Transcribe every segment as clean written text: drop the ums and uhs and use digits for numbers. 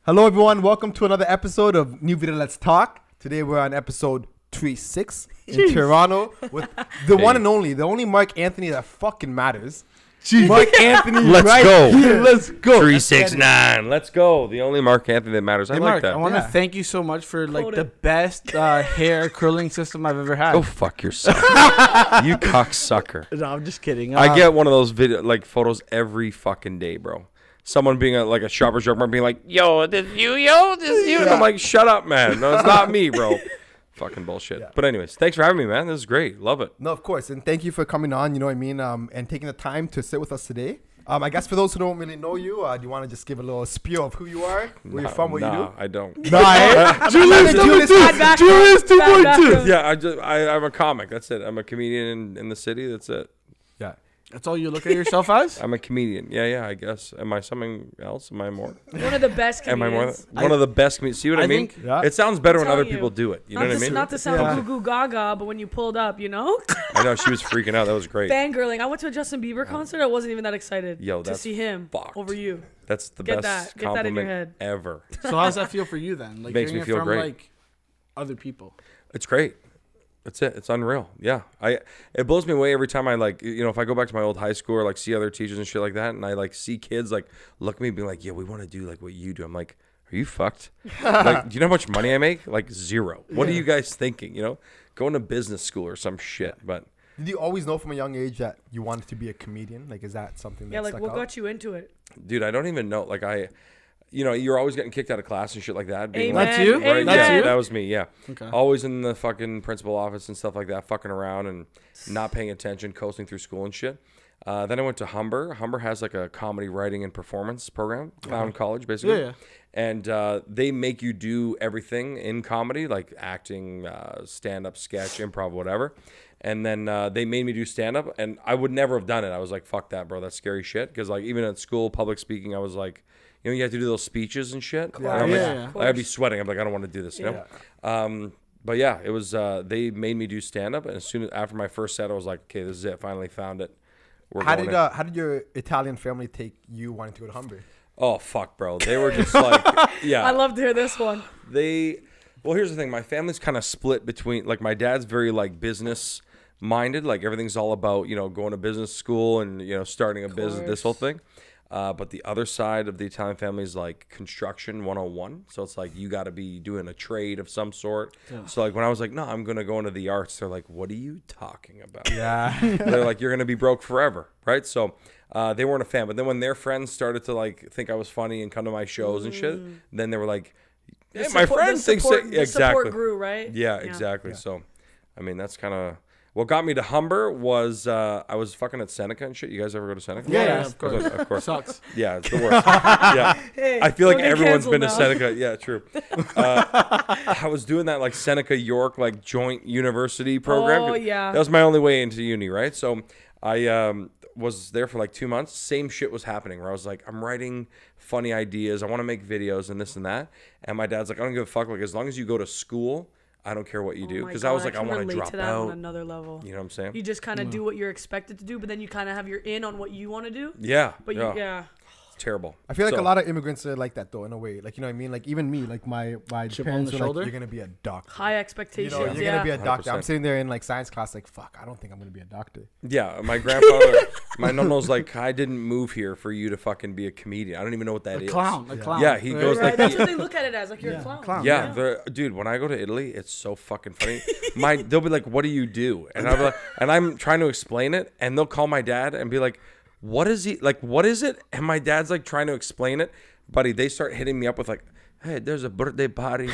Hello, everyone. Welcome to another episode of New Video Let's Talk. Today, we're on episode 36 in Toronto with the one and only, the only Marc-Anthony that fucking matters. Marc-Anthony, let's right go. Here. Let's go. 369. Let's go. The only Marc-Anthony that matters. I Hey, like Mark, that. I want to thank you so much for the best hair curling system I've ever had. Go fuck yourself. You cocksucker. No, I'm just kidding. I get one of those photos every fucking day, bro. Someone being a shopper's joke, being like, yo, this you. And I'm like, shut up, man. No, it's not me, bro. Fucking bullshit. Yeah. But anyways, thanks for having me, man. This is great. Love it. No, of course. And thank you for coming on, you know what I mean, and taking the time to sit with us today. I guess for those who don't really know you, do you want to just give a little spiel of who you are, where you're from, what you do? I don't. Julius 2.2. Yeah, I'm a comic. That's it. I'm a comedian in the city. That's it. Yeah. That's all you look at yourself as? I'm a comedian. Yeah, I guess. Am I something else? Am I more? One of the best comedians. One of the best comedians? See what I mean? Think, yeah. It sounds better when other people do it. You know what I mean? Not to sound goo goo gaga, but when you pulled up, you know? I know. She was freaking out. That was great. Fangirling. I went to a Justin Bieber concert. I wasn't even that excited to see him over you. That's the best compliment ever. So how does that feel for you then? Like, makes me feel from, great. Other people. It's great. That's it. It's unreal. Yeah. It blows me away every time I if I go back to my old high school or see other teachers and shit like that, and I see kids look at me being like, yeah, we want to do what you do. I'm like, are you fucked? Do you know how much money I make? Zero. What are you guys thinking? Going to business school or some shit. But did you always know from a young age that you wanted to be a comedian? Is that something that stuck what out? got you into it? Dude, I don't even know. You're always getting kicked out of class and shit like that. Amen. That's you? Right? That's Yeah, you? that was me, yeah. Okay. Always in the fucking principal office and stuff like that, fucking around and not paying attention, coasting through school and shit. Then I went to Humber. Humber has a comedy writing and performance program, clown college, basically. Yeah. And they make you do everything in comedy, like acting, stand-up, sketch, improv, whatever. And then they made me do stand-up, and I would never have done it. I was like, fuck that, bro. That's scary shit. Because even at school, public speaking, I was like, you have to do those speeches and shit. I'd be sweating. I'm like, I don't want to do this, you know? But yeah, it was, they made me do stand-up. And as soon as, after my first set, I was like, okay, this is it. Finally found it. How did your Italian family take you wanting to go to Humber? Oh, fuck, bro. They were just like, yeah. I love to hear this one. Well, here's the thing. My family's kind of split between, my dad's very, business minded. Everything's all about, going to business school and, starting a business, this whole thing. But the other side of the Italian family is construction 101. So it's you got to be doing a trade of some sort. Yeah. So when I was like, no, I'm going to go into the arts, they're like, what are you talking about? Yeah. They're like, you're going to be broke forever. Right. So they weren't a fan. But then when their friends started to think I was funny and come to my shows and shit, then they were like, hey, my friend thinks the support grew, right? Yeah, exactly. Yeah. So, that's kind of... What got me to Humber was I was fucking at Seneca and shit. You guys ever go to Seneca? Yeah, of course. Of course. Sucks. Yeah, it's the worst. Yeah. Hey, I feel like everyone's been to Seneca. Yeah, true. I was doing that Seneca York joint university program. Oh, yeah. That was my only way into uni, right? So I was there for 2 months. Same shit was happening where I was like, I'm writing funny ideas. I want to make videos and this and that. And my dad's like, I don't give a fuck. As long as you go to school, I don't care what you do. Because I was like, I want to drop to that out. On another level. You know what I'm saying? You just kind of do what you're expected to do, but then you kind of have your in on what you want to do. Yeah. But it's terrible. I feel a lot of immigrants are like that though, in a way. You know what I mean? Even me, my parents were like, you're gonna be a doctor. High expectations. You're gonna be a doctor. 100%. I'm sitting there in science class, fuck, I don't think I'm gonna be a doctor. Yeah, my grandfather, my nono's like, I didn't move here for you to fucking be a comedian. I don't even know what that is. A clown. Yeah, he goes right. That's what they look at it as, you're a clown. Yeah, dude, when I go to Italy, it's so fucking funny. They'll be like, what do you do? And I'm trying to explain it, and they'll call my dad and be like, what is he what is it? And my dad's trying to explain it, buddy. They start hitting me up with hey, there's a birthday party,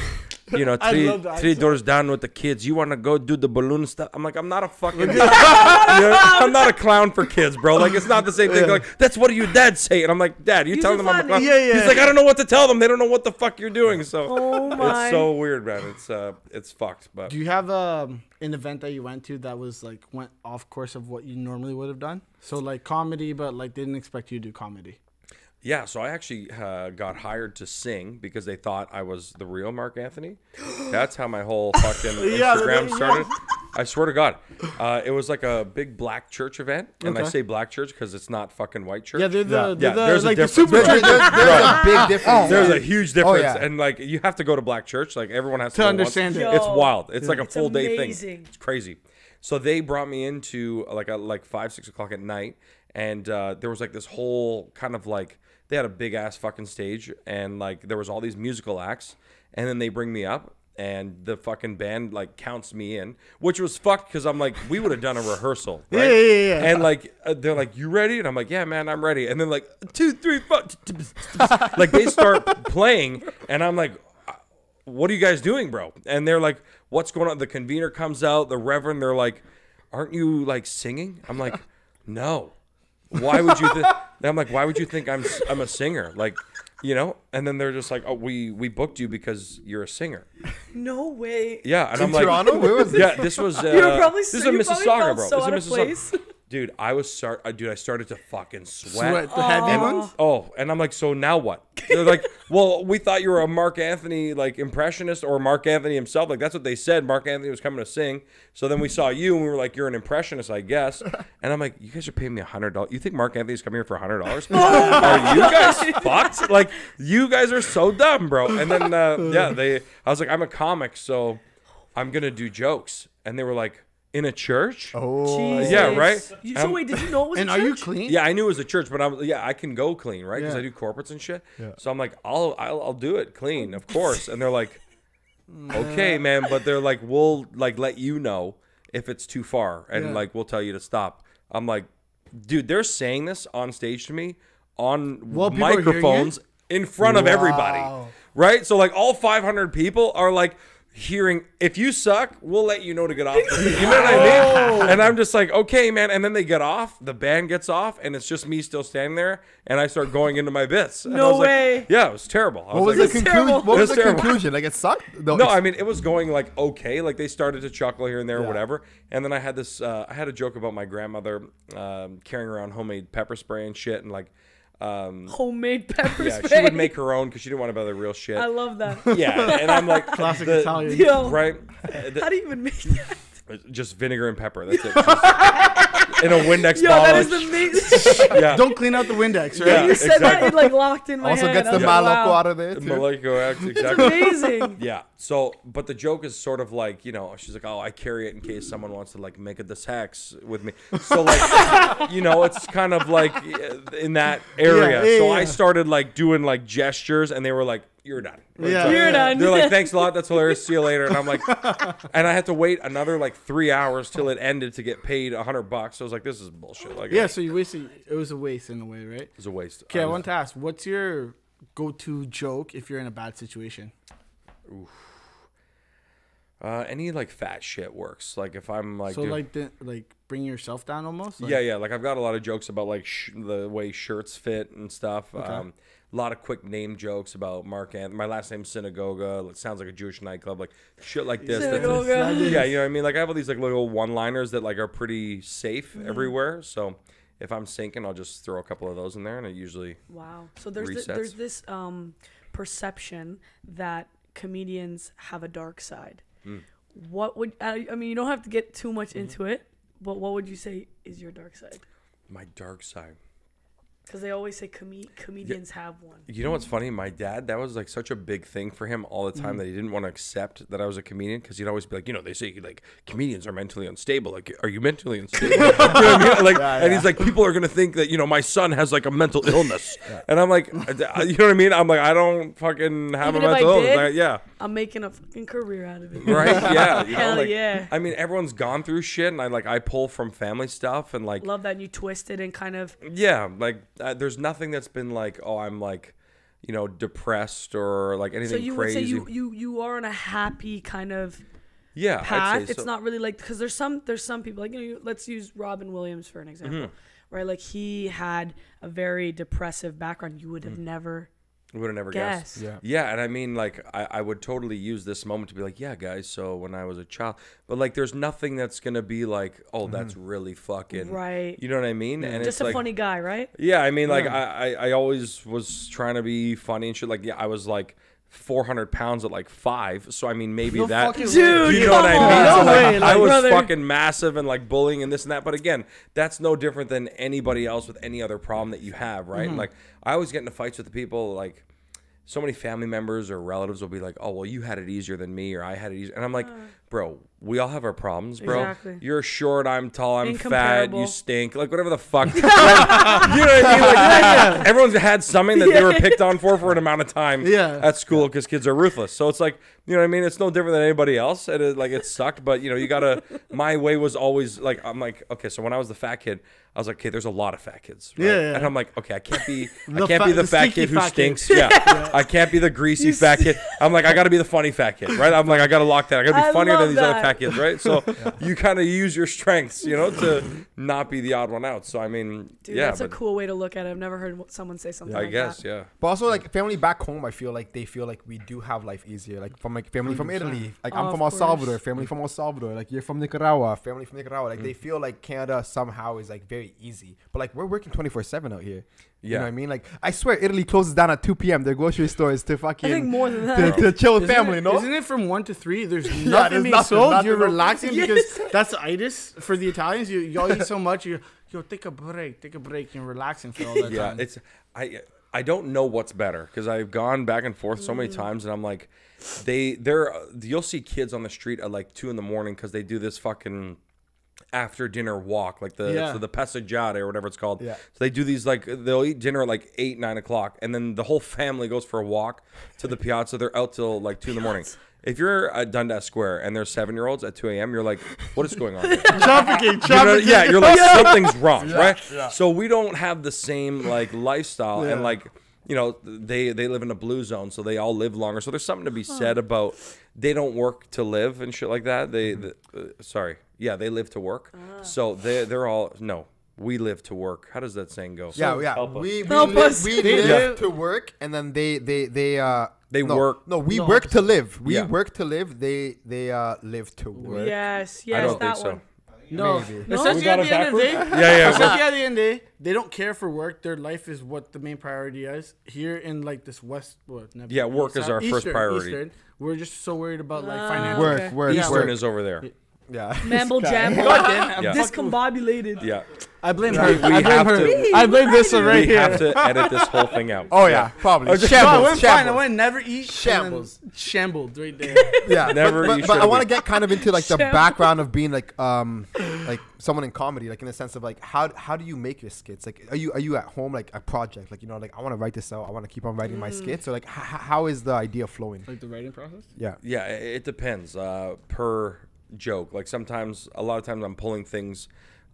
three doors down with the kids. You want to go do the balloon stuff? I'm like, I'm not a fucking, I'm not a clown for kids, bro. It's not the same thing. That's what your dad say, and I'm like, Dad, you telling them I'm a clown? Yeah. He's like, I don't know what to tell them. They don't know what the fuck you're doing. So it's so weird, man. It's fucked. But do you have an event that you went to that was went off course of what you normally would have done? So comedy, but didn't expect you to do comedy. Yeah, so I actually got hired to sing because they thought I was the real Marc-Anthony. That's how my whole fucking Instagram started. I swear to God. It was like a big black church event. And I say black church because it's not fucking white church. Yeah, there's like a the super church. There's a big difference. There's a huge difference. yeah. And like you have to go to black church. Like everyone has to understand it. It's wild. It's like a full day thing. amazing. It's crazy. So they brought me into like 5, 6 o'clock at night. And there was like this whole kind of like, they had a big ass fucking stage. And like there was all these musical acts. And then they bring me up. And the fucking band like counts me in, which was fucked because I'm like, we would have done a rehearsal, right? Yeah. And like they're like, you ready? And I'm like, yeah, man, I'm ready. And then like 2, 3, 4, like they start playing, and I'm like, what are you guys doing, bro? And they're like, what's going on? The convener comes out, the reverend. They're like, aren't you like singing? I'm like, no. Why would you think? I'm like, why would you think I'm a singer? Like. You know, and then they're just like, "Oh, we booked you because you're a singer." No way. Yeah, and I'm like, Toronto? Where was this? Yeah, this was. You were probably this is in Mississauga, bro. So this is Mississauga. place. Dude, I started to fucking sweat. The heavy ones? Oh, and I'm like, so now what? They're like, well, we thought you were a Marc-Anthony like impressionist or Marc-Anthony himself. Like that's what they said. Marc-Anthony was coming to sing. So then we saw you and we were like, you're an impressionist, I guess. And I'm like, you guys are paying me $100. You think Marc-Anthony's coming here for $100? Are you guys fucked? Like you guys are so dumb, bro. And then I was like, I'm a comic, so I'm gonna do jokes. And they were like, in a church? Oh, Jesus. Yeah, right. So wait, did you know it was? And a are church? you clean? Yeah, I knew it was a church, but I can go clean, right? Because Yeah. I do corporates and shit. Yeah. So I'm like, I'll do it clean, of course. And they're like, okay, man, but they're like, we'll like let you know if it's too far, and like we'll tell you to stop. I'm like, dude, they're saying this on stage to me on microphones in front of everybody, right? So like all 500 people are like. Hearing if you suck, we'll let you know to get off. You know what I mean? And I'm just like, okay, man. And then they get off, the band gets off, and it's just me still standing there. And I start going into my bits. And No I was way. Like, yeah, it was terrible. What was the conclusion? What was the conclusion? Like it sucked? No, I mean it was going like okay. Like they started to chuckle here and there or whatever. And then I had this. I had a joke about my grandmother carrying around homemade pepper spray and shit, and like. Homemade pepper Yeah, spray. she would make her own because she didn't want to buy the real shit. I love that. Yeah, and I'm like Classic Italian. Yo, right? how do you even make that? Just vinegar and pepper. That's it. In a Windex Yo, bottle. that is amazing. Yeah. Don't clean out the Windex, right? Yeah, You said that, it like locked in my also head. gets I the was like, Maloko wow. out of there too. Maleko, It's exactly. amazing. Yeah. So, but the joke is sort of like, you know, she's like, oh, I carry it in case someone wants to like make a sex with me. So like, you know, it's kind of like in that area. So I started like doing like gestures, and they were like, you're done. You're done. They're like, thanks a lot. That's hilarious. See you later. And I'm like, and I had to wait another like 3 hours till it ended to get paid $100. So I was like, this is bullshit. Like, Yeah, so you wasted. It was a waste in a way, right? it was a waste. Okay, I want to ask, what's your go-to joke if you're in a bad situation? Any like fat shit works. Like if I'm like, So like bring yourself down almost. Like, yeah. Like I've got a lot of jokes about like the way shirts fit and stuff. Okay. A lot of quick name jokes about Marc-Anthony. My last name's Sinagoga. It sounds like a Jewish nightclub. Like shit like this. Sinagoga. Yeah, you know what I mean? Like I have all these like little one-liners that like are pretty safe everywhere. So if I'm sinking, I'll just throw a couple of those in there, and it usually So there's this perception that comedians have a dark side. What would I mean? You don't have to get too much into it, but what would you say is your dark side? my dark side. Because they always say comedians have one. You know what's funny? My dad, that was like such a big thing for him all the time that he didn't want to accept that I was a comedian, because he'd always be like, you know, they say like comedians are mentally unstable. Like, are you mentally unstable? You know what I mean? Like, and he's like, people are gonna think that, you know, my son has like a mental illness, and I'm like, you know what I mean? I'm like, I don't fucking have Even a if mental I illness. did, Like, yeah, I'm making a fucking career out of it. right? Yeah, you know, Hell like, yeah. I mean, everyone's gone through shit, and I pull from family stuff, and like, Love that, and you twist it and kind of. yeah, like there's nothing that's been like, oh, I'm like, you know, depressed or like anything So you crazy. would say you are on a happy kind of yeah, path. I'd say It's so. not really like, because there's some people like, you know, let's use Robin Williams for an example, right? Like he had a very depressive background. You would have never. We would have never guessed. guessed. Yeah, and I mean, like, I would totally use this moment to be like, yeah, guys, so when I was a child. But, like, there's nothing that's going to be like, oh, that's really fucking. Right. You know what I mean? And Just it's a like, funny guy, right? yeah, I mean, like, I always was trying to be funny and shit. Like, yeah, I was, like, 400 pounds at like 5. So I mean, maybe that, Dude, you know what I mean? no So, like, way, I was brother. fucking massive and like bullying and this and that. But again, that's no different than anybody else with any other problem that you have, right? Like I always get into fights with the people, like so many family members or relatives will be like, oh, well, you had it easier than me, or I had it easier. And I'm like, bro, we all have our problems, bro. Exactly. You're short, I'm tall, I'm fat, Incomparable. you stink. Like, whatever the fuck. You know what I mean? Like, everyone's had something that they were picked on for an amount of time at school because kids are ruthless. So it's like, you know what I mean? It's no different than anybody else. It sucked, but, you know, you got to, my way was always, like, I'm like, okay, so when I was the fat kid, I was like, okay, there's a lot of fat kids. Right? Yeah. And I'm like, okay, I can't be The the fat stinky kid who fat kid. stinks. Yeah. I can't be the greasy fat kid. I'm like, I got to be the funny fat kid, right? I'm like, I got to lock that. I got to be I funnier love than these other that. fat kids, right? So you kind of use your strengths, you know, to not be the odd one out. So, I mean, Dude, yeah. that's a cool way to look at it. I've never heard someone say something I like guess, that. yeah. But also, like, family back home, I feel like they feel like we do have life easier. Like, from like family from 100%. Italy. Like, I'm Of from El course. Salvador. Family from El Salvador. Like, you're from Nicaragua. Family from Nicaragua. Like, they feel like Canada somehow is like very easy. But like, we're working 24/7 out here. You know what I mean? Like, I swear, Italy closes down at 2 p.m. Their grocery stores to fucking I think more than that. to chill with family. Isn't it from 1 to 3? There's there's nothing being nothing, sold. nothing You're open. relaxing Yes. because that's itis for the Italians. You all eat so much. Yo, take a break. You're relaxing for all that Yeah, time. it's I don't know what's better because I've gone back and forth so many times, and I'm like, you'll see kids on the street at like 2 a.m. because they do this fucking after dinner walk, like the passeggiata or whatever it's called. Yeah. So they do these, like, they'll eat dinner at like 8, 9 o'clock, and then the whole family goes for a walk to the piazza. They're out till like 2 a.m. If you're at Dundas Square and there's 7-year-olds at 2 a.m., you're like, what is going on here? Trafficking. Yeah, you're like, something's wrong, right? Yeah. So we don't have the same like lifestyle, and like, you know, they live in a blue zone, so they all live longer. So there's something to be said about they don't work to live and shit like that. They live to work. So they're all we live to work. How does that saying go? We Help us. live to work, and then they work. No, we work to live. We work to live. They live to work. Yes, I don't that think so. one. No, Maybe. essentially at the end of the day, Yeah. essentially at the end of the day, they don't care for work. Their life is what the main priority is. Here in like this work is our first priority. Eastern, we're just so worried about like financial. Work, work, Yeah. Eastern work. is over there. Yeah. Mamble jamble. Yeah. Discombobulated. Yeah. I blame her. We I blame have her. to- I blame this one right We here. have to edit this whole thing out. Oh yeah, probably. No, I Shambles. went fine. I Shambles. went never eat. Shambles. And then shambled right there. Yeah, Never eat but I want to shambles. get kind of into like the Shambles. background of being like someone in comedy, like in the sense of like how do you make your skits? Like are you at home like a project, like, you know, like I want to write this out, I want to keep on writing my skits, or like how is the idea flowing? Like the writing process. Yeah. Yeah, it depends per joke. Like a lot of times I'm pulling things,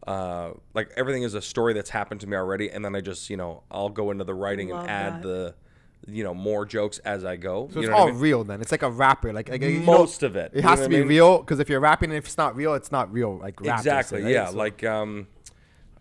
like everything is a story that's happened to me already, and then I just, you know, I'll go into the writing Love and add that. more jokes as I go. So You it's know what all I mean? real then. It's like a rapper. Like you know, Most of it. it You has know to what I be mean? real, because if you're rapping and if it's not real, it's not real. Like rap, Exactly. right? Yeah. So- Like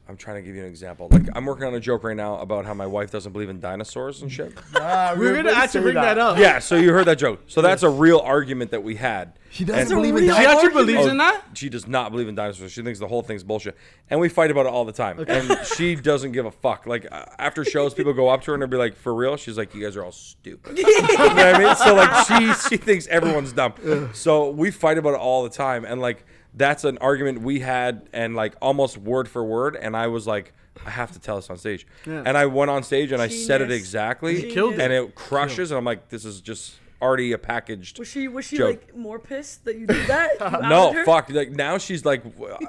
I'm trying to give you an example. Like I'm working on a joke right now about how my wife doesn't believe in dinosaurs and shit. We're gonna actually bring that up. Yeah. So you heard that joke. So that's a real argument that we had. She doesn't And- believe in real She that. actually argument. believes in that. She does not believe in dinosaurs. She thinks the whole thing's bullshit. And we fight about it all the time. And she doesn't give a fuck. Like, after shows, people go up to her and they'll be like, for real? She's like, you guys are all stupid. You know what I mean? So, like, she thinks everyone's dumb. So we fight about it all the time. And, like, that's an argument we had, and, like, almost word for word. And I was like, I have to tell this on stage. Yeah. And I went on stage and I said it Genius. exactly. Genius. Killed it. And it crushes. And I'm like, this is just already a packaged Was she joke. like more pissed that you did that? You outed No, her? fuck. Like now she's like,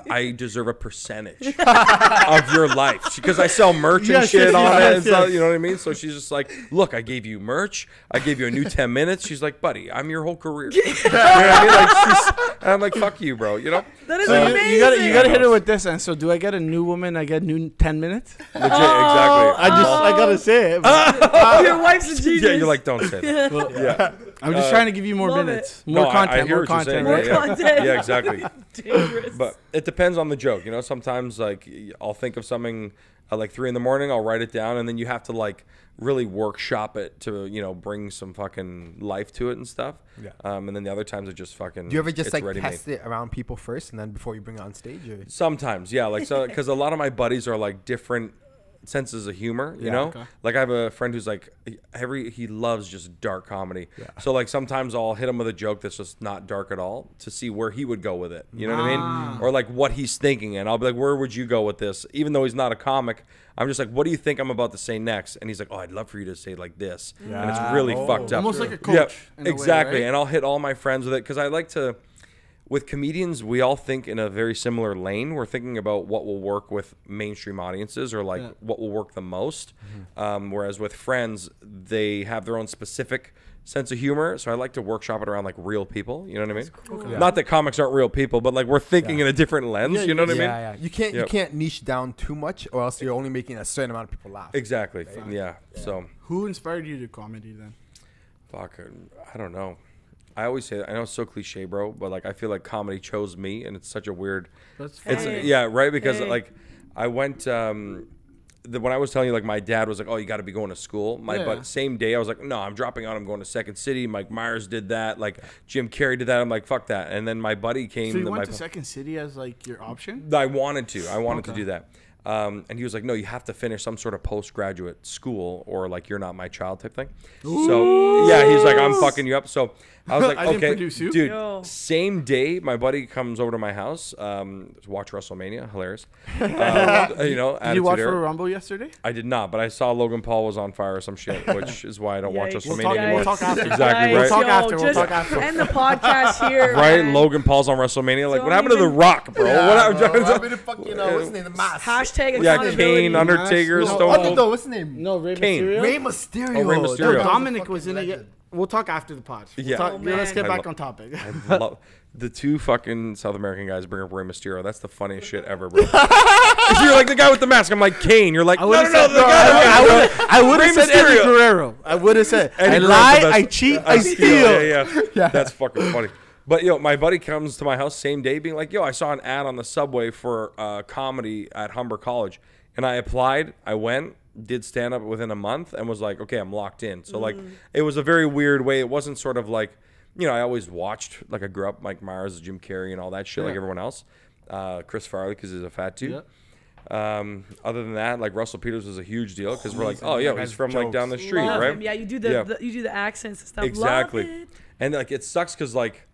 I deserve a percentage of your life because I sell merch and Yes, shit yes, on it. yes, And stuff, yes. you know what I mean? So she's just like, look, I gave you merch. I gave you a new 10 minutes. She's like, buddy, I'm your whole career. You know what I mean? Like, and I'm like, fuck you, bro. You know? That is So amazing. you gotta hit her with this. And so, do I get a new woman? I get new 10 minutes. Legit, exactly. I gotta say it. Your wife's a genius. Yeah, you're like, don't say that. Yeah. I'm just trying to give you more love minutes, it. more No, I content, hear more what you're saying, content. right? Right? More content. Yeah, exactly. Dangerous. But it depends on the joke, you know. Sometimes like I'll think of something at like 3 a.m, I'll write it down, and then you have to like really workshop it to, you know, bring some fucking life to it and stuff. Yeah. And then the other times it just fucking. Do you ever just it's like ready-made. test it around people first and then before you bring it on stage? Or? Sometimes, yeah, like so because a lot of my buddies are like different senses of humor, you Yeah, know? okay. Like I have a friend who's like he loves just dark comedy. Yeah. So like sometimes I'll hit him with a joke that's just not dark at all to see where he would go with it. You know what I mean? Or like what he's thinking, and I'll be like, where would you go with this? Even though he's not a comic, I'm just like, what do you think I'm about to say next? And he's like, oh, I'd love for you to say like this. Yeah. And it's really fucked up. Almost like a coach. In a exactly. way, right? And I'll hit all my friends with it because I like to. With comedians, we all think in a very similar lane. We're thinking about what will work with mainstream audiences or like what will work the most. Whereas with friends, they have their own specific sense of humor. So I like to workshop it around like real people. You know what I mean? Cool. Yeah. Not that comics aren't real people, but like we're thinking in a different lens. You know what I mean? Yeah. You can't niche down too much, or else you're only making a certain amount of people laugh. Exactly. Yeah. So Who inspired you to comedy then? fuck, I don't know. I always say that. I know it's so cliche, bro, but like I feel like comedy chose me, and it's such a weird. That's It's Hey. yeah, right, because Hey. like I went when I was telling you, like my dad was like, "Oh, you got to be going to school." But same day I was like, "No, I'm dropping out. I'm going to Second City." Mike Myers did that. Like Jim Carrey did that. I'm like, "Fuck that." And then my buddy came. So you went to Second City as like your option? I wanted to do that. And he was like, no, you have to finish some sort of postgraduate school or like you're not my child type thing. So yeah, he's like, I'm fucking you up. So I was like, I didn't okay, produce you. dude. Yo. Same day, my buddy comes over to my house to watch WrestleMania. Hilarious. You know, Did you watch Attitude Era. for Rumble yesterday? I did not, but I saw Logan Paul was on fire or some shit, which is why I don't watch Yikes. WrestleMania anymore. We'll talk after. Exactly, Yikes, right? Talk yo, after, we'll just talk after. End the podcast here. Right? man. Logan Paul's on WrestleMania. Like, Don't what happened to The even- Rock, bro? Yeah, What bro. happened What to happened to fucking what's his name? The mask. Hashtag yeah, accountability. Kane, Undertaker, No, Stone Oh, Cold. no, what's his name? No, Rey Kane. Mysterio. Rey Mysterio. Oh, Rey No, Mysterio. Dominic was in it. We'll talk after the pod. Yeah. We'll talk, Oh, let's get man. back on topic. Love, the two fucking South American guys bring up Rey Mysterio. That's the funniest shit ever, bro. 'Cause you're like the guy with the mask. I'm like Kane. You're like, no, would've the guy. I would Rey have said Eddie Mysterio. Guerrero. I would have said, Eddie I Guerrero's lie, the best. I cheat, I steal. Yeah. That's fucking funny. But yo, my buddy comes to my house same day, being like, yo, I saw an ad on the subway for comedy at Humber College, and I applied. I went, did stand up within a month, and was like, okay, I'm locked in. So like, it was a very weird way. It wasn't sort of like, you know, I always watched, like I grew up Mike Myers, Jim Carrey, and all that shit, like everyone else. Chris Farley, because he's a fat dude. Other than that, like Russell Peters was a huge deal because we're like, oh yeah, he's from like down the street, Love right? him. Yeah, you do the you do the accents and stuff. Exactly. Love it. And like it sucks because like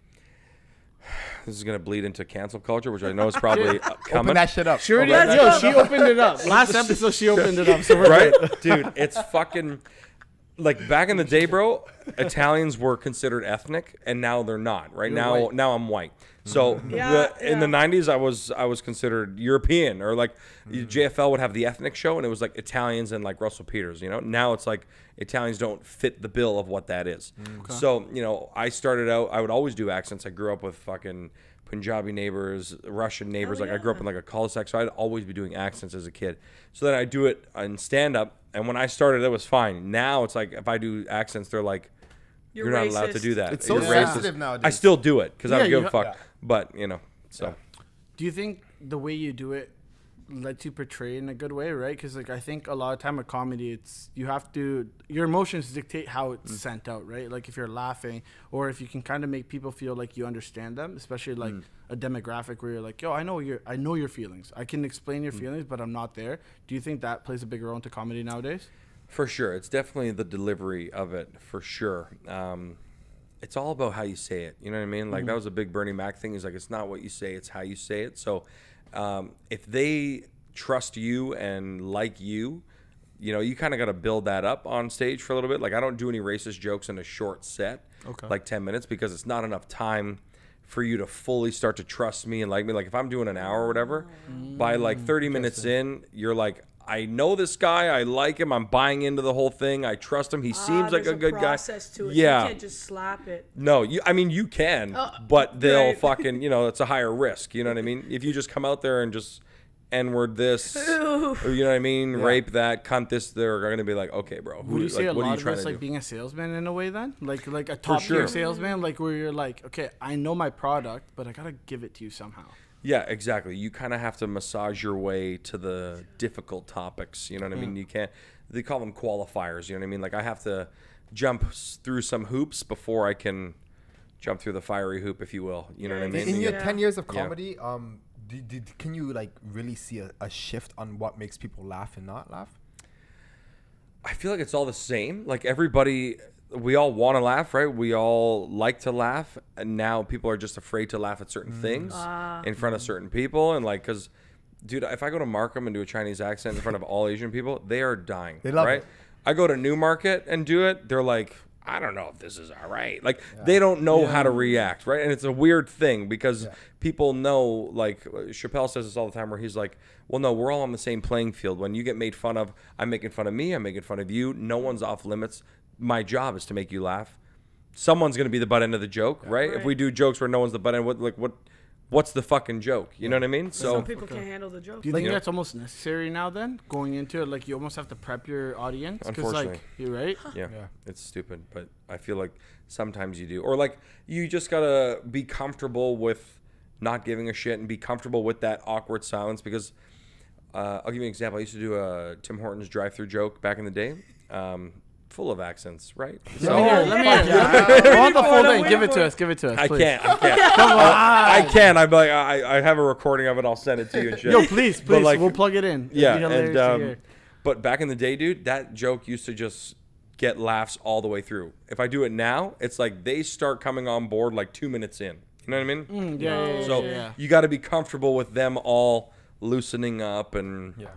this is gonna bleed into cancel culture, which I know is probably coming. Open that shit up. Sure, Open it is. that Yo, shit she up. opened it up. Last episode, she opened it up. So we're Right, good. dude? It's fucking like back in the day, bro. Italians were considered ethnic, and now they're not. Right now, white. now I'm white. So in the '90s, I was considered European, or like JFL would have the ethnic show, and it was like Italians and like Russell Peters. You know, now it's like Italians don't fit the bill of what that is. So you know, I started out. I would always do accents. I grew up with fucking Punjabi neighbors, Russian neighbors. Like I grew up in like a cul-de-sac, so I'd always be doing accents as a kid. So then I do it in stand-up, and when I started, it was fine. Now it's like if I do accents, they're like, "You're not allowed to racist. do that." It's so You're racist. sensitive nowadays. I still do it because I don't Yeah, give you a fuck. yeah. But you know, so Do you think the way you do it lets you portray in a good way, right? Because like I think a lot of time with comedy, it's you have to your emotions dictate how it's sent out, right? Like if you're laughing or if you can kind of make people feel like you understand them, especially like a demographic where you're like, yo, I know your feelings. I can explain your feelings, but I'm not there. Do you think that plays a big role into comedy nowadays? for sure, it's definitely the delivery of it. For sure, it's all about how you say it. You know what I mean? Like that was a big Bernie Mac thing. Is like it's not what you say, it's how you say it. So if they trust you and like you, you know, you kind of got to build that up on stage for a little bit. Like I don't do any racist jokes in a short set, like 10 minutes, because it's not enough time for you to fully start to trust me and like me. Like if I'm doing an hour or whatever, by like 30 minutes in, you're like, I know this guy, I like him, I'm buying into the whole thing, I trust him, he seems like There's a good guy. process to it. Yeah. You can't just slap it. No, I mean you can, but they'll right. fucking, you know, it's a higher risk. You know what I mean? If you just come out there and just N-word this, or, you know what I mean, rape that, cunt this, they're gonna be like, okay, bro, Would you say a what are lot you of trying it's to like do? being a salesman in a way then? Like a top sure. tier salesman, like where you're like, okay, I know my product, but I gotta give it to you somehow. Yeah, exactly. You kind of have to massage your way to the difficult topics. You know what I mean? You can't. They call them qualifiers. You know what I mean? Like I have to jump through some hoops before I can jump through the fiery hoop, if you will. You know what I mean? In your Yeah. 10 years of comedy, can you like really see a shift on what makes people laugh and not laugh? I feel like it's all the same. Like everybody, we all want to laugh, right? We all like to laugh, and now people are just afraid to laugh at certain things in front of certain people, and like, cause, dude, if I go to Markham and do a Chinese accent in front of all Asian people, they are dying. They love it. I go to Newmarket and do it, they're like, I don't know if this is all right. Like they don't know how to react, right? And it's a weird thing because people know, like Chappelle says this all the time where he's like, well, no, we're all on the same playing field. When you get made fun of, I'm making fun of me, I'm making fun of you. No one's off limits. My job is to make you laugh. Someone's going to be the butt end of the joke, right? If we do jokes where no one's the butt end, what's the fucking joke? You know what I mean? So some people can't handle the joke. Do you think that's almost necessary now then? Going into it, like you almost have to prep your audience? Unfortunately. Like, you're right? Yeah, it's stupid, but I feel like sometimes you do. Or like you just got to be comfortable with not giving a shit and be comfortable with that awkward silence because I'll give you an example. I used to do a Tim Hortons drive-through joke back in the day. Full of accents, right? So, let me I want the full thing. Give it to us. I can't. Come on. I can. I'm like, I have a recording of it. I'll send it to you and shit. Yo, please, like, we'll plug it in. Yeah, and but back in the day, dude, that joke used to just get laughs all the way through. If I do it now, it's like they start coming on board like 2 minutes in. You know what I mean? So you got to be comfortable with them all loosening up and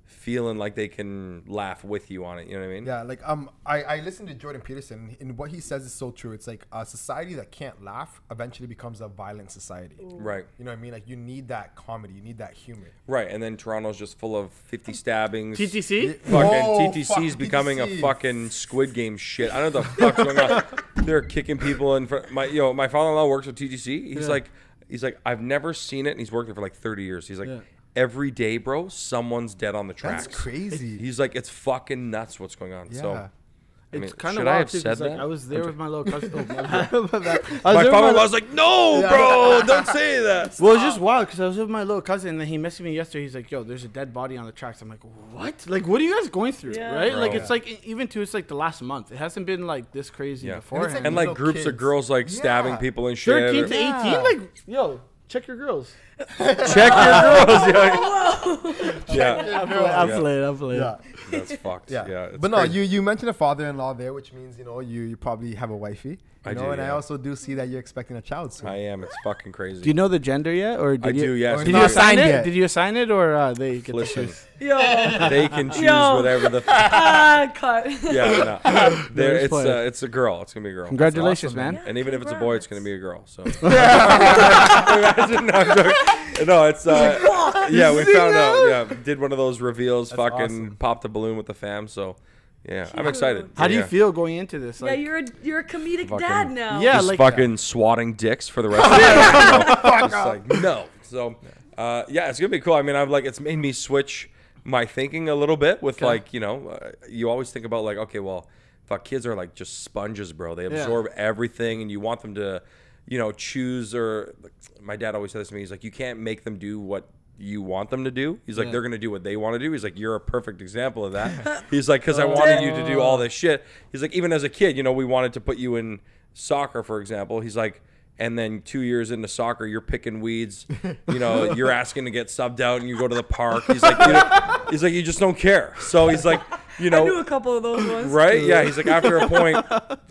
feeling like they can laugh with you on it. You know what I mean? Yeah, like I listened to Jordan Peterson, and what he says is so true. It's like a society that can't laugh eventually becomes a violent society. Right. You know what I mean? Like you need that comedy, you need that humor. Right, and then Toronto's just full of 50 stabbings. TTC? TTC's becoming a fucking Squid Game shit. I don't know what the fuck's going on. They're kicking people in front. My father-in-law works with TTC. He's like, I've never seen it, and he's worked there for like 30 years. He's like, every day, bro, someone's dead on the tracks. That's crazy. He's like, it's fucking nuts what's going on. So, it's kind of wild too, because like, I was there with my little cousin. My father was like, no, bro, don't say that. Well, it's just wild because I was with my little cousin, and then he messaged me yesterday. He's like, yo, there's a dead body on the tracks. I'm like, what? Like, what are you guys going through, right? Bro. Like, it's like, even to, it's like the last month. It hasn't been like this crazy before. And like groups of girls like stabbing people and shit. 13 to 18? Like, yo. Check your girls. Check your girls. I'm playing. Yeah. That's fucked. Yeah. But no, you mentioned a father-in-law there, which means, you probably have a wifey. I also do see that you're expecting a child soon. I am. It's fucking crazy. Do you know the gender yet? Or I do, yes. Did you assign it? Did you assign it, or they get to choose? They can choose whatever the cut. Yeah, no. It's a girl. It's gonna be a girl. Congratulations, awesome, man. And even if it's a boy, it's gonna be a girl. So imagine, no, it's we found out. Yeah, did one of those reveals. That's fucking awesome. Popped a balloon with the fam. So yeah, I'm excited. How do you feel going into this? Like, you're a comedic dad now. Yeah, just like fucking swatting dicks for the rest of the day. Just like no. So it's gonna be cool. I mean, it's made me switch my thinking a little bit with you always think about like, okay, well, fuck, kids are like just sponges, bro. They absorb everything, and you want them to, choose. Or like, my dad always said this to me. He's like, you can't make them do what you want them to do. He's like, they're gonna do what they want to do. He's like, you're a perfect example of that. He's like, because I wanted you to do all this shit. He's like, even as a kid, we wanted to put you in soccer, for example. He's like, and then 2 years into soccer, you're picking weeds. You're asking to get subbed out, and you go to the park. He's like, you just don't care. So he's like, I knew a couple of those ones. Right? Yeah. He's like, after a point,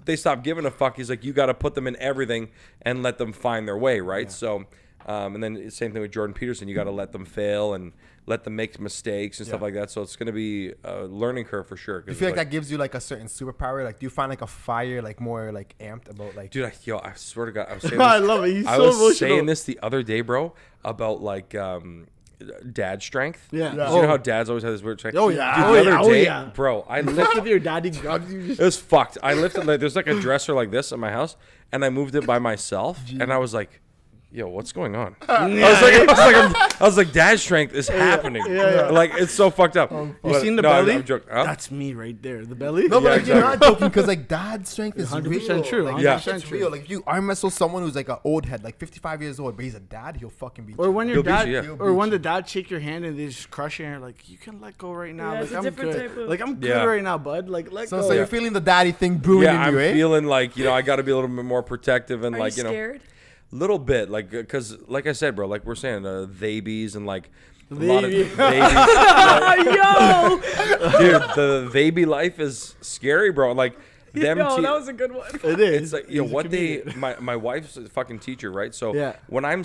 they stop giving a fuck. He's like, you got to put them in everything and let them find their way, right? Yeah. So, and then same thing with Jordan Peterson. You got to let them fail and let them make mistakes and stuff like that. So it's going to be a learning curve for sure. Do you feel like that gives you like a certain superpower? Like, do you find like a fire like more like amped about like? Dude, I swear to God, I was saying this. I love it. I was saying this the other day, bro, about like dad strength. Yeah. You know how dads always have this weird strength? Oh yeah. Dude, the other day, bro, I lifted with your daddy grabs you. It was fucked. I lifted there's like a dresser like this in my house, and I moved it by myself, and I was like, yo, what's going on? I was like, dad strength is happening. Like, it's so fucked up. You seen the belly? I'm joking. Huh? That's me right there. The belly? No, but you're not joking, because like dad strength is 100% real. True. Like, 100% it's real. Like, if you arm wrestle someone who's like an old head, like 55 years old, but he's a dad, he'll fucking beat you. Or when your dad, when the dad shake your hand and they just crush your hand, like, you can let go right now. Like, I'm good. Like, I'm good right now, bud. Like, let go. So you're feeling the daddy thing brewing in you, I'm feeling like, I got to be a little bit more protective and like, scared? Little bit, like, because like I said, bro, like we're saying, Theybies and like A lot of Theybies. Theybies. Yo, Dude, the Theyby life is scary, bro. Like them. yo, that was a good one. It is. It's like, He's a what they. comedian. My wife's a fucking teacher, right? So Yeah. when I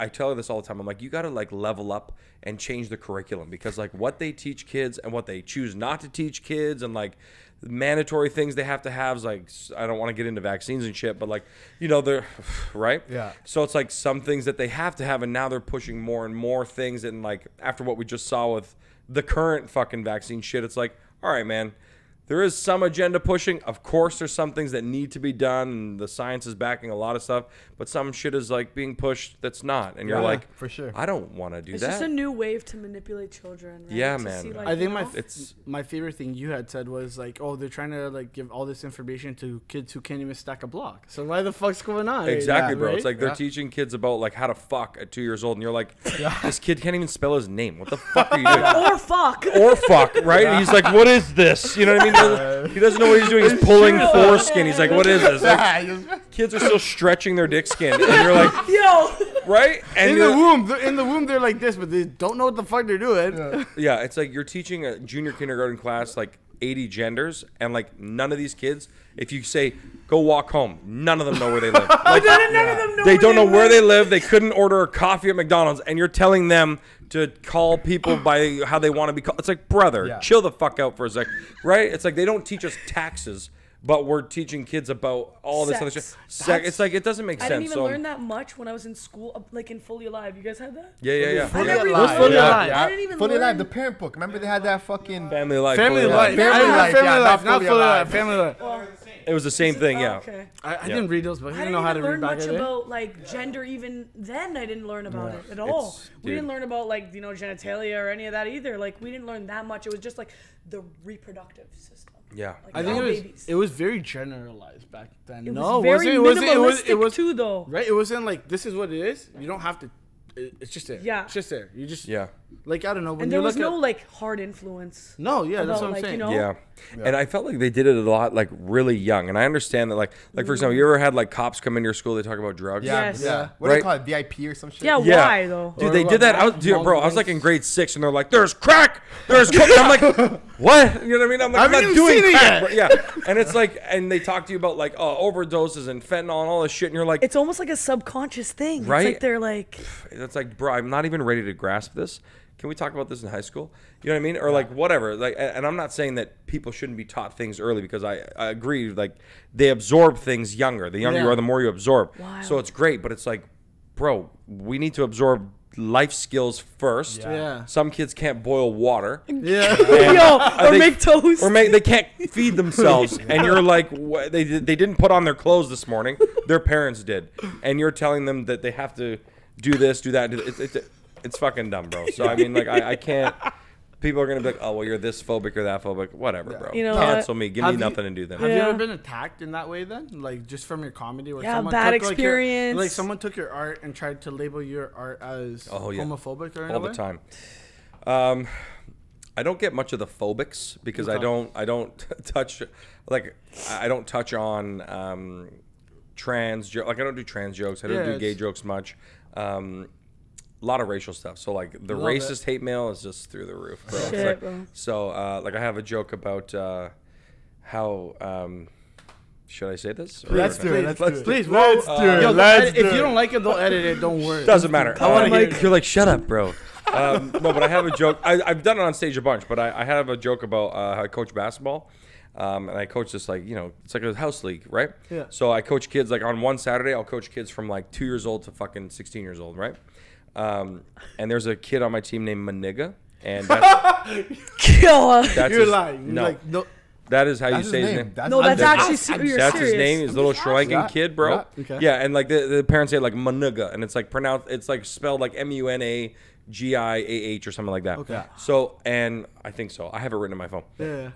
tell her this all the time. I'm like, you got to like level up and change the curriculum, because like what they teach kids and what they choose not to teach kids, and like mandatory things they have to have is like, I don't want to get into vaccines and shit, but like, you know, they're right. Yeah. So it's like some things that they have to have, and now they're pushing more and more things. And like after what we just saw with the current fucking vaccine shit, it's like, all right, man. There is some agenda pushing. Of course, there's some things that need to be done, and the science is backing a lot of stuff. But some shit is like being pushed that's not, and you're Yeah, like, for sure. I don't want to do It's that. just a new wave to manipulate children. Right? Yeah, To man. see, like, I think you know? my favorite thing you had said was like, oh, they're trying to like give all this information to kids who can't even stack a block. So why the fuck's going on? Exactly, Yeah, bro. right? It's like they're Yeah. teaching kids about like how to fuck at 2 years old, and you're like, this kid can't even spell his name. What the fuck are you doing? or fuck. Or fuck, right? And he's like, what is this? You know what I mean? He doesn't know what he's doing. He's pulling foreskin. He's like, what is this? Like, kids are still stretching their dick skin, and you're like, Yo, right? And In the womb, they're like this, but they don't know what the fuck they're doing. yeah, it's like you're teaching a junior kindergarten class like 80 genders, and like none of these kids, if you say go walk home, none of them know where they live. Like, none of them know. they don't know where live. they live. They couldn't order a coffee at McDonald's, and you're telling them to call people by how they want to be called. It's like, brother, Yeah. chill the fuck out for a sec, right? It's like they don't teach us taxes, but we're teaching kids about all this other Sex. shit. It's like it doesn't make I sense. didn't even So learn that much when I was in school, like in Fully Alive. You guys had that? yeah. I never even What's learned Fully that. Alive? I didn't even Fully learn. Alive, the parent book. Remember they had that fucking. Family life. Family fully life. Family I didn't have life, family yeah, life, not not fully fully alive. life. Family life. Well, It was the same thing, yeah. Okay. I didn't read those, but I I didn't didn't know how to even read learn back much in the day. about like gender even then. I didn't learn about it at all. We dude. didn't learn about like genitalia or any of that either. Like we didn't learn that much. It was just like the reproductive system. Yeah. Like, I think all it was babies. it was very generalized back then. It No, was very it wasn't. minimalistic It was too, though. right. It wasn't like this is what it is. You don't have to. It's just there. Yeah. It's just there. You just Yeah. like I don't know when And you there was look no at like hard influence. no yeah that's about, what I'm like, saying. you know, Yeah. And I felt like they did it a lot, like really young. And I understand that, like for example, you ever had like cops come into your school, they talk about drugs? Yeah, Yes. yeah. What do Right. they call it? VIP or some shit? Yeah, Yeah. why though? Dude, Or they what, did that. long Bro, I was like drinks? in grade 6, and they're like, "There's crack, there's coke." I'm like, "What?" You know what I mean? I'm like, "I'm haven't not even doing seen it crack." yet. Bro. Yeah, and it's like, and they talk to you about like overdoses and fentanyl and all this shit, and you're like, It's almost like a subconscious thing. Right? It's like they're like, It's like, bro, I'm not even ready to grasp this. Can we talk about this in high school? You know what I mean? Or like whatever. Like, and I'm not saying that people shouldn't be taught things early, because I agree. Like they absorb things younger. The younger you Yeah. are, the more you absorb. Wild. So it's great, but it's like, bro, we need to absorb life skills first. Yeah. Some kids can't boil water. Yeah. And yo, or they- make toast. Or they can't feed themselves, and you're like, they didn't put on their clothes this morning. Their parents did, and you're telling them that they have to do this, do that. It's fucking dumb, bro. So I mean, like, I can't. People are gonna be like, oh well, you're this phobic or that phobic, whatever, bro. You know Cancel what? me. Give me Have you- nothing to do then. Have you Yeah. ever been attacked in that way then? Like just from your comedy where Yeah, someone bad took, like, your- experience. like someone took your art and tried to label your art as Oh, yeah. homophobic or in All a the way? time. I don't get much of the phobics because I Okay. don't touch, like, I don't touch on trans jokes. Like I don't do trans jokes. I don't Yeah, do gay it's- jokes much. A lot of racial stuff. So like the Love racist hate mail is just through the roof, bro. It's Shit, like- bro. So like I have a joke about how should I say this? Or- Let's do it. Let's do it. Please, Let's well, do it. yo, Let's if do you it. don't like it, don't edit it. Don't worry. Doesn't matter. I wanna hear it. You're like, shut up, bro. No, but I have a joke. I've done it on stage a bunch, but I have a joke about how I coach basketball. And I coach this, like, it's like a house league, right? Yeah. So I coach kids, like, on one Saturday, I'll coach kids from, like, 2 years old to fucking 16 years old, right? And there's a kid on my team named Maniga. And Killer. that's You're his, lying. You're No, like, no. that is how That's you his say his name. name. That's No, that's I'm- actually I'm- you're That's serious. his name. He's a little Sri Lankan Yeah, kid, bro. yeah, okay. Yeah, and like the parents say like Manuga, and it's like pronounced. It's like spelled like MUNAGIAH or something like that. Okay. So, and I think so. I have it written in my phone. Yeah.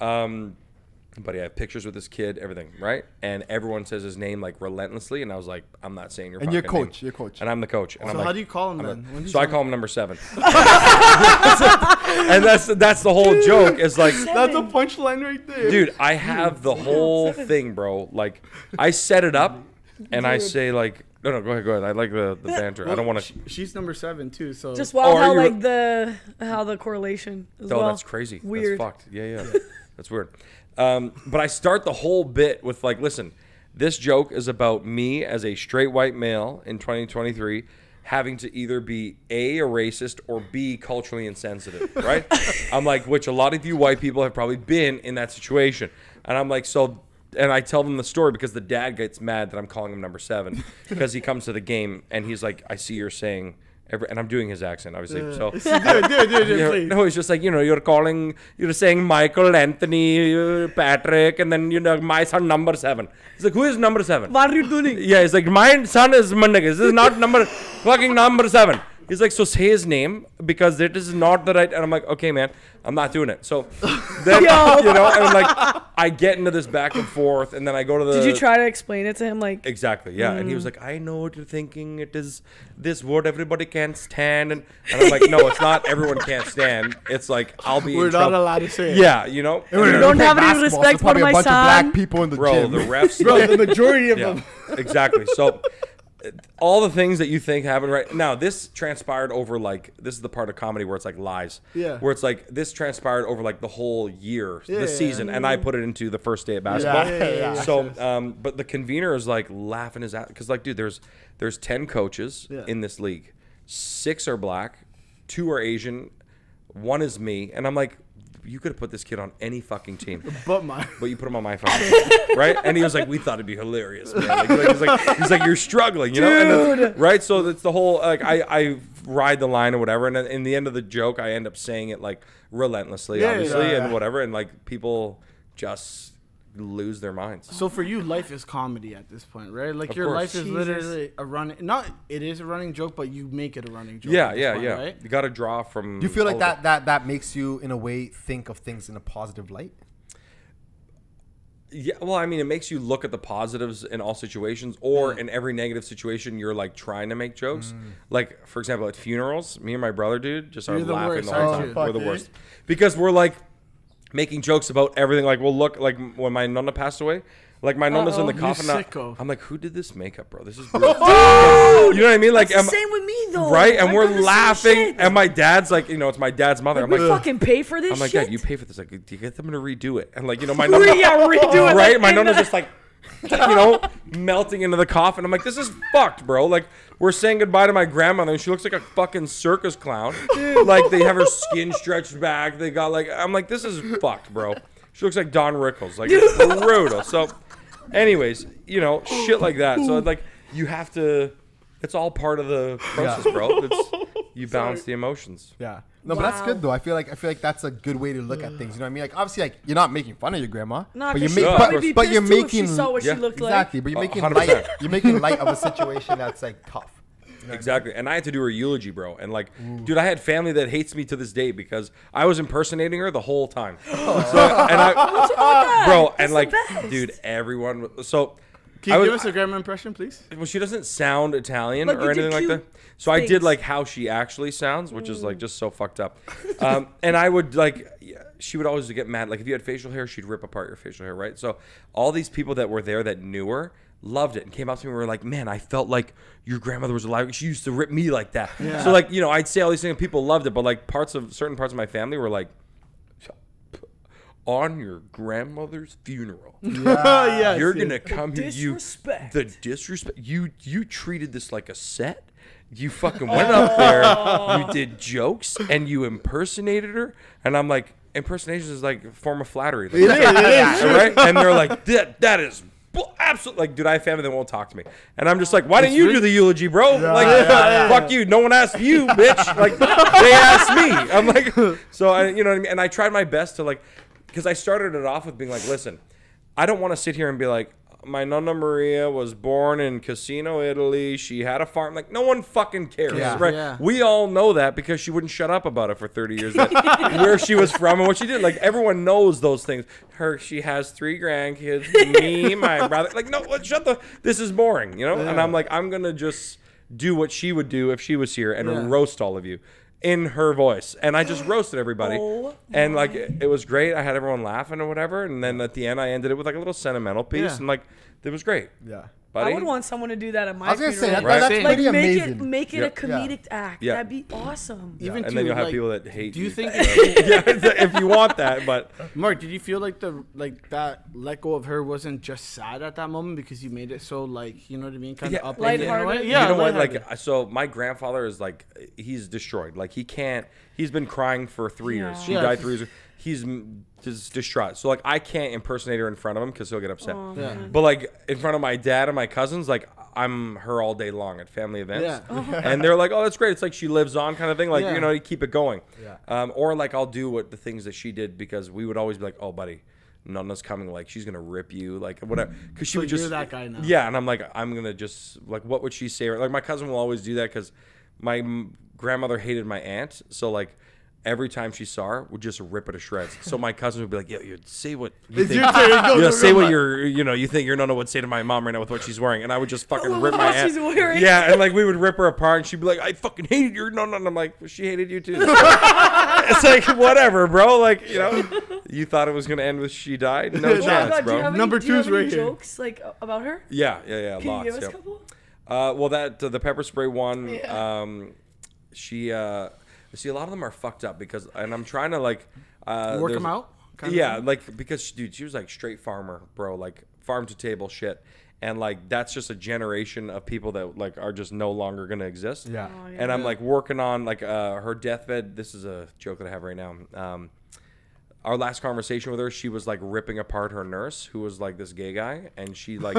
But I have pictures with this kid, everything, right? And everyone says his name like relentlessly, and I was like, I'm not saying your And fucking you're coach. name. You're coach. And I'm the coach. And So I'm like, how do you call him I'm then? When a, you so I say- call him number 7. And that's the whole joke. Is like, That's a punchline right there. dude, I have the whole thing, bro. Like, I set it up, and I say like, No, go ahead. I like the banter. I don't want to. She's number 7 too. So just wild how like how the correlation. That's crazy. Weird. That's fucked. Yeah. That's weird. But I start the whole bit with like, listen, this joke is about me as a straight white male in 2023 having to either be A, a racist, or B, culturally insensitive, right? I'm like, which a lot of you white people have probably been in that situation. And I'm like, and I tell them the story because the dad gets mad that I'm calling him number 7 because he comes to the game and he's like, I see you're saying, and I'm doing his accent, obviously. So, do it, please. No, it's just like, you're saying Michael, Anthony, Patrick, and then, my son number 7. He's like, who is number 7? What are you doing? Yeah, he's like, my son is Mandigas. This is not fucking number 7. He's like, so say his name because it is not the right. And I'm like, okay, man, I'm not doing it. So then, and like, I get into this back and forth, and then I go to the. Did you try to explain it to him? Like exactly, yeah. And he was like, I know what you're thinking. It is this word everybody can't stand, and I'm like, no, it's not. Everyone can't stand. It's like I'll be. We're in not trouble. allowed to say it. Yeah, You don't have any respect for my a bunch son. of black people in the Bro, gym. the refs. Bro, the majority of them. Exactly. So all the things that you think happen right now, this transpired over like, this is the part of comedy where it's like lies. Yeah. Where it's like, this transpired over like the whole year, this season, and I put it into the first day of basketball. So, but the convener is like laughing his ass because like, dude, there's 10 coaches in this league. 6 are black, 2 are Asian, 1 is me, and I'm like, you could have put this kid on any fucking team, but you put him on my fucking team, right? And he was like, we thought it'd be hilarious, man. He's like, you're struggling, you know? And right? So it's the whole like I ride the line or whatever, and then in the end of the joke, I end up saying it like relentlessly, obviously, and whatever, and like people just lose their minds. So for you, life is comedy at this point, right? Like Of your course. life is literally a running. It is a running joke, but you make it a running joke. Yeah, at this point, Right? You got to draw from. Do you feel like all of it. that makes you, in a way, think of things in a positive light? Yeah, well, I mean, it makes you look at the positives in all situations, or in every negative situation, you're like trying to make jokes. Like, for example, at funerals, me and my brother, dude, just are You're the laughing worst, the whole aren't time. you? We're the worst because we're like making jokes about everything. Like, we'll look like when my nonna passed away. Like my nonna's in the coffin now. Sicko. I'm like, who did this makeup, bro? This is brutal. You know what I mean? Like, That's the same with me though. right? And I've we're done the same laughing, shit. and my dad's like, it's my dad's mother. Like, I'm we like, fucking pay for this I'm like, shit. Dad, you pay for this. Like, do you get them to redo it? And like, my nonna, redo it. right? My nonna's just like, melting into the coffin. I'm like, this is fucked, bro. Like, we're saying goodbye to my grandmother, and she looks like a fucking circus clown. Like, they have her skin stretched back. They got like, I'm like, this is fucked, bro. She looks like Don Rickles. Like, it's brutal. So, anyways, shit like that. So, like, you have to. It's all part of the process, bro. You balance the emotions. Yeah. No, but that's good though. I feel like that's a good way to look at things. You know what I mean? Like obviously, like you're not making fun of your grandma, Nah, but 'cause you're she'd probably be but you're pissed too if making she saw what she looked exactly. like. But you're making 100%. light. You're making light of a situation that's like tough. You know Exactly. And I had to do her eulogy, bro. And like, dude, I had family that hates me to this day because I was impersonating her the whole time. So, and I, bro, and like, dude, everyone. So, Can you give us a grandma impression, please? well, she doesn't sound Italian Like, or you did anything like cute that. So I did things. like how she actually sounds, which is like just so fucked up. And I would like, she would always get mad. Like if you had facial hair, she'd rip apart your facial hair, right? So all these people that were there that knew her loved it and came up to me and were like, man, I felt like your grandmother was alive. She used to rip me like that. Yeah. So like, I'd say all these things and people loved it, but like certain parts of my family were like, on your grandmother's funeral. Yes, You're gonna come here. Disrespect. The disrespect. You treated this like a set. You fucking went up there. You did jokes and you impersonated her. And I'm like, impersonation is like a form of flattery. Like, It is. right? And they're like, that is absolutely like, dude, I have family that won't talk to me. And I'm just like, why didn't you do the eulogy, bro? Fuck you. No one asked you, bitch. Like they asked me. I'm like, so you know what I mean? And I tried my best to like. Because I started it off with being like, listen, I don't want to sit here and be like, my Nonna Maria was born in Cassino, Italy. She had a farm. Like, no one fucking cares, right? Yeah. We all know that because she wouldn't shut up about it for 30 years, where she was from and what she did. Like, everyone knows those things. She has 3 grandkids, me, my brother. Like, no, this is boring, And I'm like, I'm going to just do what she would do if she was here and roast all of you. In her voice, and I just roasted everybody, and like it was great. I had everyone laughing or whatever, and then at the end I ended it with like a little sentimental piece, and like it was great. Yeah. buddy. I would want someone to do that at my I was gonna say funeral. Right. that's Like, pretty Like amazing. make it Yeah. a comedic act. Yeah. That'd be awesome. Even and then you'll have like, people that hate do you you. think yeah, if you want that, but Mark, did you feel like that let go of her wasn't just sad at that moment because you made it so like, you know what I mean, kind of Yeah. up Lighthearted. Yeah, you know what? lighthearted. Like, so my grandfather is like, he's destroyed. Like, he can't. He's been crying for 3 years. Yeah. She Yeah, died it's 3 years. He's just distraught. So like, I can't impersonate her in front of him because he'll get upset. Oh, Yeah. man. But like in front of my dad and my cousins, like I'm her all day long at family events. Yeah. And they're like, oh, that's great. It's like she lives on kind of thing. Like, Yeah. you know, you keep it going. Yeah. Or like I'll do what the things that she did because we would always be like, oh, buddy, Nana's coming. Like, she's going to rip you. Like, whatever. Because she So would just. you're that guy now. Yeah. And I'm like, I'm going to just, like, what would she say? Like, my cousin will always do that because my grandmother hated my aunt. So, like, every time she saw her, would just rip her to shreds. So my cousin would be like, "Yeah, you say what you It's think. your turn. Go, You know, go, say go, what go. you think your nonna would say to my mom right now with what she's wearing." And I would just fucking rip What my aunt. she's wearing. Yeah, and like we would rip her apart, and she'd be like, "I fucking hated your nonna," and I'm like, well, "She hated you too." It's like whatever, bro. Like, you know, you thought it was gonna end with she died. No Oh, chance, God, do you bro. have any, Number do you have two's any right here. jokes like about her? Yeah, Can lots. you give us Yeah. a couple? Well, that the pepper spray one, Yeah. she see a lot of them are fucked up because, and I'm trying to like Work there's- them out. kind of Yeah, thing? like because dude, she was like straight farmer, bro, like farm to table shit, and like that's just a generation of people that like are just no longer gonna exist. Yeah. Oh, yeah. And I'm like working on like her deathbed. This is a joke that I have right now. Our last conversation with her, she was like ripping apart her nurse, who was like this gay guy, and she like,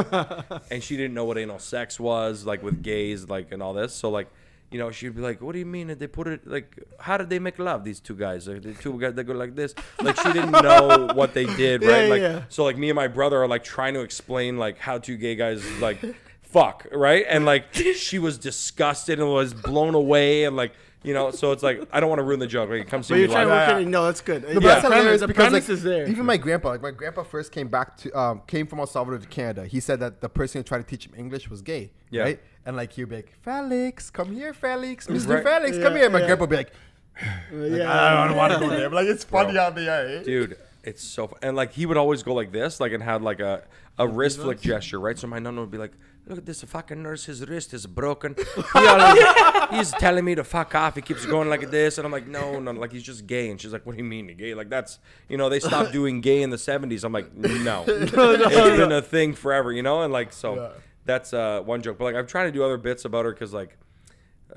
and she didn't know what anal sex was, like with gays, like and all this. So like, you know, she'd be like, "What do you mean? Did they put it like? How did they make love? These two guys, like, the two guys that go like this." Like she didn't know what they did, right? Yeah, Like yeah. so, like me and my brother are like trying to explain like how two gay guys like fuck, right? And like she was disgusted and was blown away, and like. You know, so it's like I don't want to ruin the joke. Like, it comes to But me you're trying to live. work it in. No, that's good. No, but that's hilarious the because premise like, is there. even my grandpa first came back to came from El Salvador to Canada. He said that the person who tried to teach him English was gay, Yeah. right? And like he'd be like, "Felix, come here, Felix, Mr. Right. Felix, come Yeah, here." And my yeah. grandpa would be like, "I don't want to go there." But, like it's funny out there, eh? Dude, it's so fun. And like he would always go like this, like and had like a wrist flick gesture, right? So my nonna would be like, "Look at this fucking nurse, his wrist is broken. He's telling me to fuck off. He keeps going like this." And I'm like, no, like he's just gay. And she's like, "What do you mean you're gay? Like that's, you know, they stopped doing gay in the 70s. I'm like, no. It's been a thing forever, you know? And like, so that's one joke. But like I'm trying to do other bits about her because like,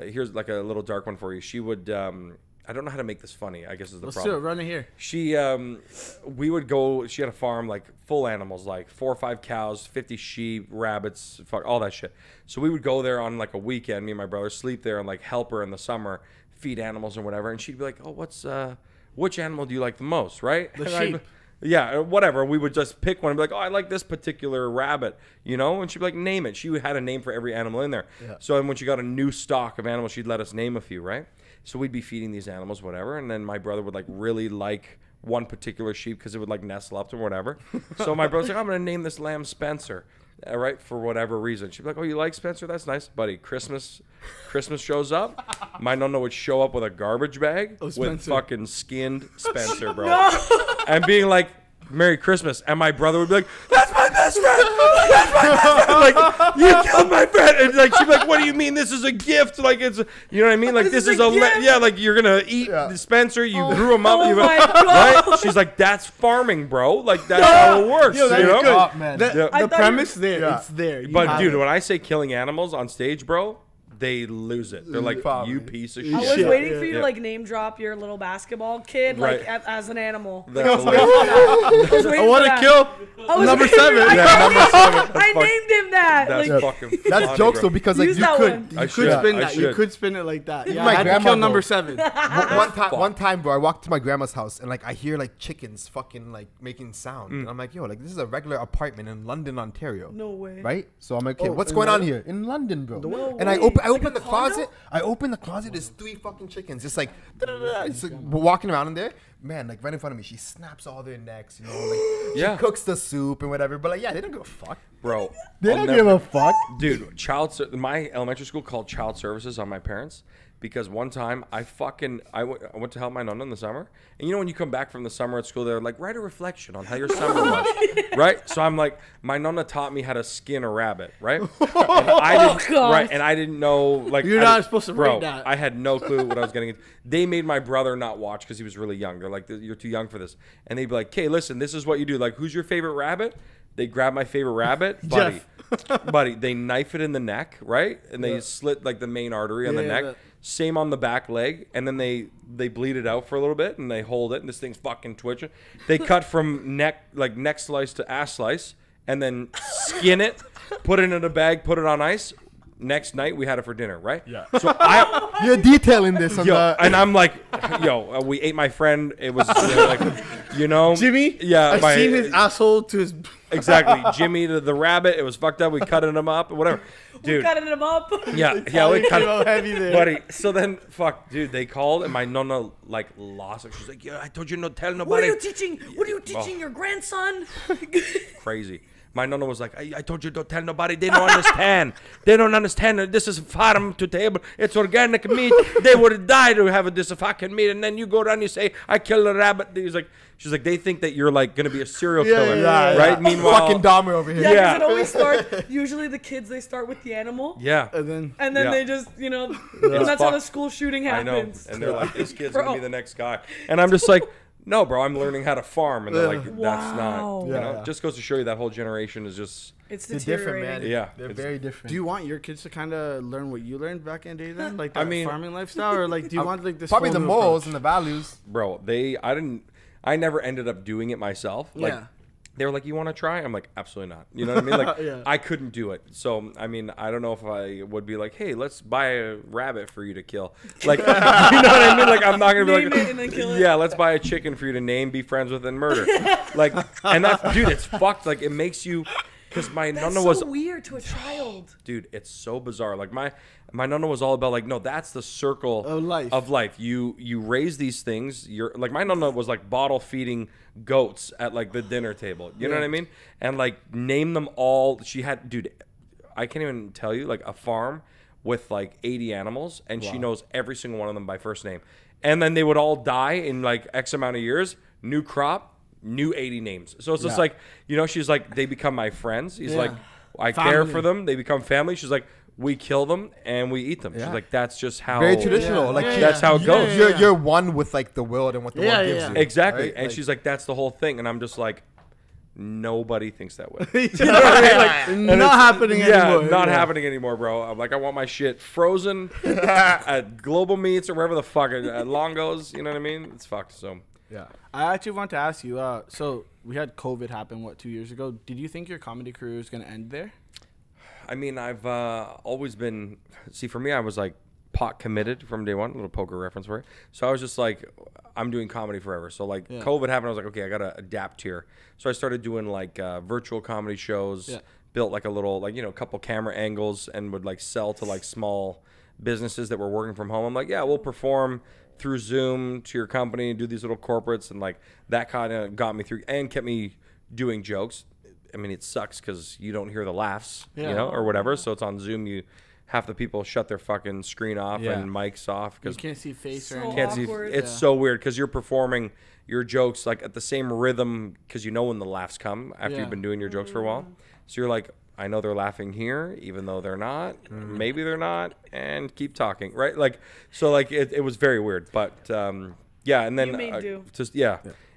here's like a little dark one for you. She would, I don't know how to make this funny, I guess is the Let's problem. do it. Run it here. She, we would go. She had a farm, like full animals, like 4 or 5 cows, 50 sheep, rabbits, fuck all that shit. So we would go there on like a weekend. Me and my brother sleep there and like help her in the summer, feed animals and whatever. And she'd be like, "Oh, which animal do you like the most?" Right? The And I'd- sheep. Yeah, whatever. We would just pick one and be like, "Oh, I like this particular rabbit," you know. And she'd be like, "Name it." She had a name for every animal in there. Yeah. So when she got a new stock of animals, she'd let us name a few, right? So we'd be feeding these animals, whatever, and then my brother would like really like one particular sheep because it would like nestle up to him, whatever. So my brother's like, "I'm gonna name this lamb Spencer," right? For whatever reason, she'd be like, "Oh, you like Spencer? That's nice, buddy." Christmas shows up. My nonna would show up with a garbage bag with Spencer. fucking skinned Spencer, bro, and being like, "Merry Christmas," and my brother would be like, "That's my best friend. That's my best friend." Like, "You killed my friend," and like she'd be like, "What do you mean? This is a gift? Like it's, you know what I mean? Like this is a gift? yeah, like you're gonna eat Spencer. You grew him up. oh you my God. right?" She's like, "That's farming, bro. Like that's how it works." Yo, you that's know? good. Oh, man. The, Yeah. I the thought premise there, Yeah. it's there. You But have dude, it. when I say killing animals on stage, bro, they lose it. They're like, Probably. "You piece of I I shit." was Shit. waiting for you Yeah. to like name drop your little basketball kid like Right. as an animal. That's I was hilarious. waiting for that. I was waiting I want for to that. kill I was number waiting for 7. that. Yeah, number 7. I named him that. That's Like, fucking. That's funny, jokes bro. though because like Use you that could. one. You I could should. spin I that. You should. could spin it like that. Yeah, my I had to grandma, kill bro. number 7. One time, bro, I walked to my grandma's house and like I hear like chickens fucking like making sound. And I'm like, yo, like this is a regular apartment in London, Ontario. no way. Right? So I'm like, okay, Oh, what's in going on London? here? In London, bro. No and I way. open Like a the condo? closet. I open the closet, there's 3 fucking chickens. Just like, it's like walking around in there. Man, like right in front of me, she snaps all their necks, you know, like Yeah. she cooks the soup and whatever. But like, yeah, they don't give a fuck. Bro. They I'll don't never- give a fuck. Dude, my elementary school called child services on my parents because one time I went to help my nonna in the summer, and you know when you come back from the summer at school, they're like, write a reflection on how your summer was, right? So I'm like, my nonna taught me how to skin a rabbit, right? And I didn't know, like, you're not supposed to read that. I had no clue what I was getting into. They made my brother not watch because he was really young. They're like, you're too young for this, and they'd be like, okay, listen, this is what you do. Like, who's your favorite rabbit? They grab my favorite rabbit, buddy. They knife it in the neck, right? And they slit like the main artery on the neck. Same on the back leg, and then they bleed it out for a little bit, and they hold it, and this thing's fucking twitching. They cut from neck slice to ass slice, and then skin it, put it in a bag, put it on ice. Next night we had it for dinner, right? Yeah. So you're detailing this, and I'm like, we ate my friend. It was Jimmy. Yeah, I've seen his asshole to his. Exactly, Jimmy the rabbit. It was fucked up. We cutted him up, whatever. Dude, we cutted him up. Yeah, we cut him heavy there, buddy. So then, dude, they called, and my nonna like lost it. She's like, yeah, I told you not tell nobody. What are you teaching your grandson? Crazy. My nonna was like, I told you don't tell nobody. They don't understand. They don't understand. This is farm to table. It's organic meat. They would die to have this fucking meat. And then you go down, you say, I killed a rabbit. She's like, they think that you're like going to be a serial killer, right? Yeah. Meanwhile, fucking Dahmer over here. Yeah, because it always starts. Usually the kids, they start with the animal. Yeah. And then they just, and that's how the school shooting happens. I know. And they're like, this kid's going to be the next guy. And I'm just like, no, bro, I'm learning how to farm. And they're like, that's not, just goes to show you that whole generation is just. It's different, man. Yeah. They're very different. Do you want your kids to kind of learn what you learned back in the day then? Like that farming lifestyle? Or like, do you want like this? Probably the morals and the values. Bro, I never ended up doing it myself. Like, they were like, you want to try? I'm like, absolutely not. You know what I mean? Like, I couldn't do it. So, I mean, I don't know if I would be like, hey, let's buy a rabbit for you to kill. Like, you know what I mean? Like, I'm not going to be like, and then kill it. Yeah, let's buy a chicken for you to name, be friends with, and murder. Like, and that, dude, it's fucked. Like, it makes you, because my nonna was so weird to a child. Dude, it's so bizarre. Like, my nonna was all about like, no, that's the circle of life. You raise these things. You're like, my nonna was like bottle feeding goats at like the dinner table. You know what I mean? And like name them all. She had, dude, I can't even tell you, like a farm with like 80 animals, and she knows every single one of them by first name. And then they would all die in like X amount of years. New crop, new 80 names. So it's just like, she's like, they become my friends. He's like, I care for them. They become family. She's like, we kill them and we eat them. She's like, that's just how. Very traditional. Like that's how it goes. You're one with like the world and what the world gives you. Exactly. Right? And like, she's like, that's the whole thing. And I'm just like, nobody thinks that way. You know what I mean? Like, not happening anymore. Not happening anymore, bro. I'm like, I want my shit frozen at Global Meats or wherever the fuck at Longo's. You know what I mean? It's fucked. So yeah. I actually want to ask you. So we had COVID happen 2 years ago. Did you think your comedy career was gonna end there? I mean, I've always been. See, for me, I was like pot committed from day one. A little poker reference for it. So I was just like, I'm doing comedy forever. So like COVID happened, I was like, okay, I gotta adapt here. So I started doing like virtual comedy shows. Yeah. Built like a little couple camera angles and would like sell to like small businesses that were working from home. I'm like, yeah, we'll perform through Zoom to your company and do these little corporates, and like that kind of got me through and kept me doing jokes. I mean, it sucks because you don't hear the laughs, or whatever. So it's on Zoom. Half the people shut their fucking screen off and mics off because you can't see face or anything. It's so weird because you're performing your jokes like at the same rhythm because you know when the laughs come after you've been doing your jokes for a while. So you're like, I know they're laughing here, even though they're not. Maybe they're not, and keep talking, right? Like, so like it was very weird, but and then you made do.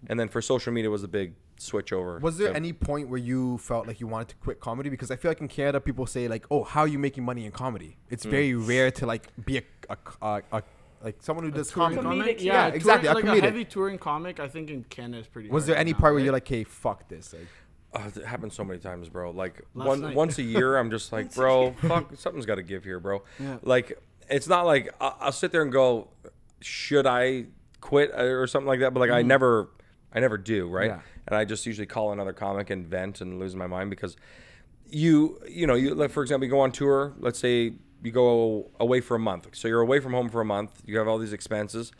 And then for social media was a big switch over. Was there any point where you felt like you wanted to quit comedy? Because I feel like in Canada people say like, oh, how are you making money in comedy? It's very rare to like be a like someone who does comedy. Yeah, exactly. Like a heavy touring comic, I think in Canada is pretty. Was there any part where you're like, hey, fuck this? Like, it happened so many times, bro. Like once a year, I'm just like, bro, fuck, something's got to give here, bro. Yeah. Like it's not like I'll sit there and go, should I quit or something like that? But like I never do, right? Yeah. And I just usually call another comic and vent and lose my mind because you like, for example, you go on tour. Let's say you go away for a month. So you're away from home for a month. You have all these expenses.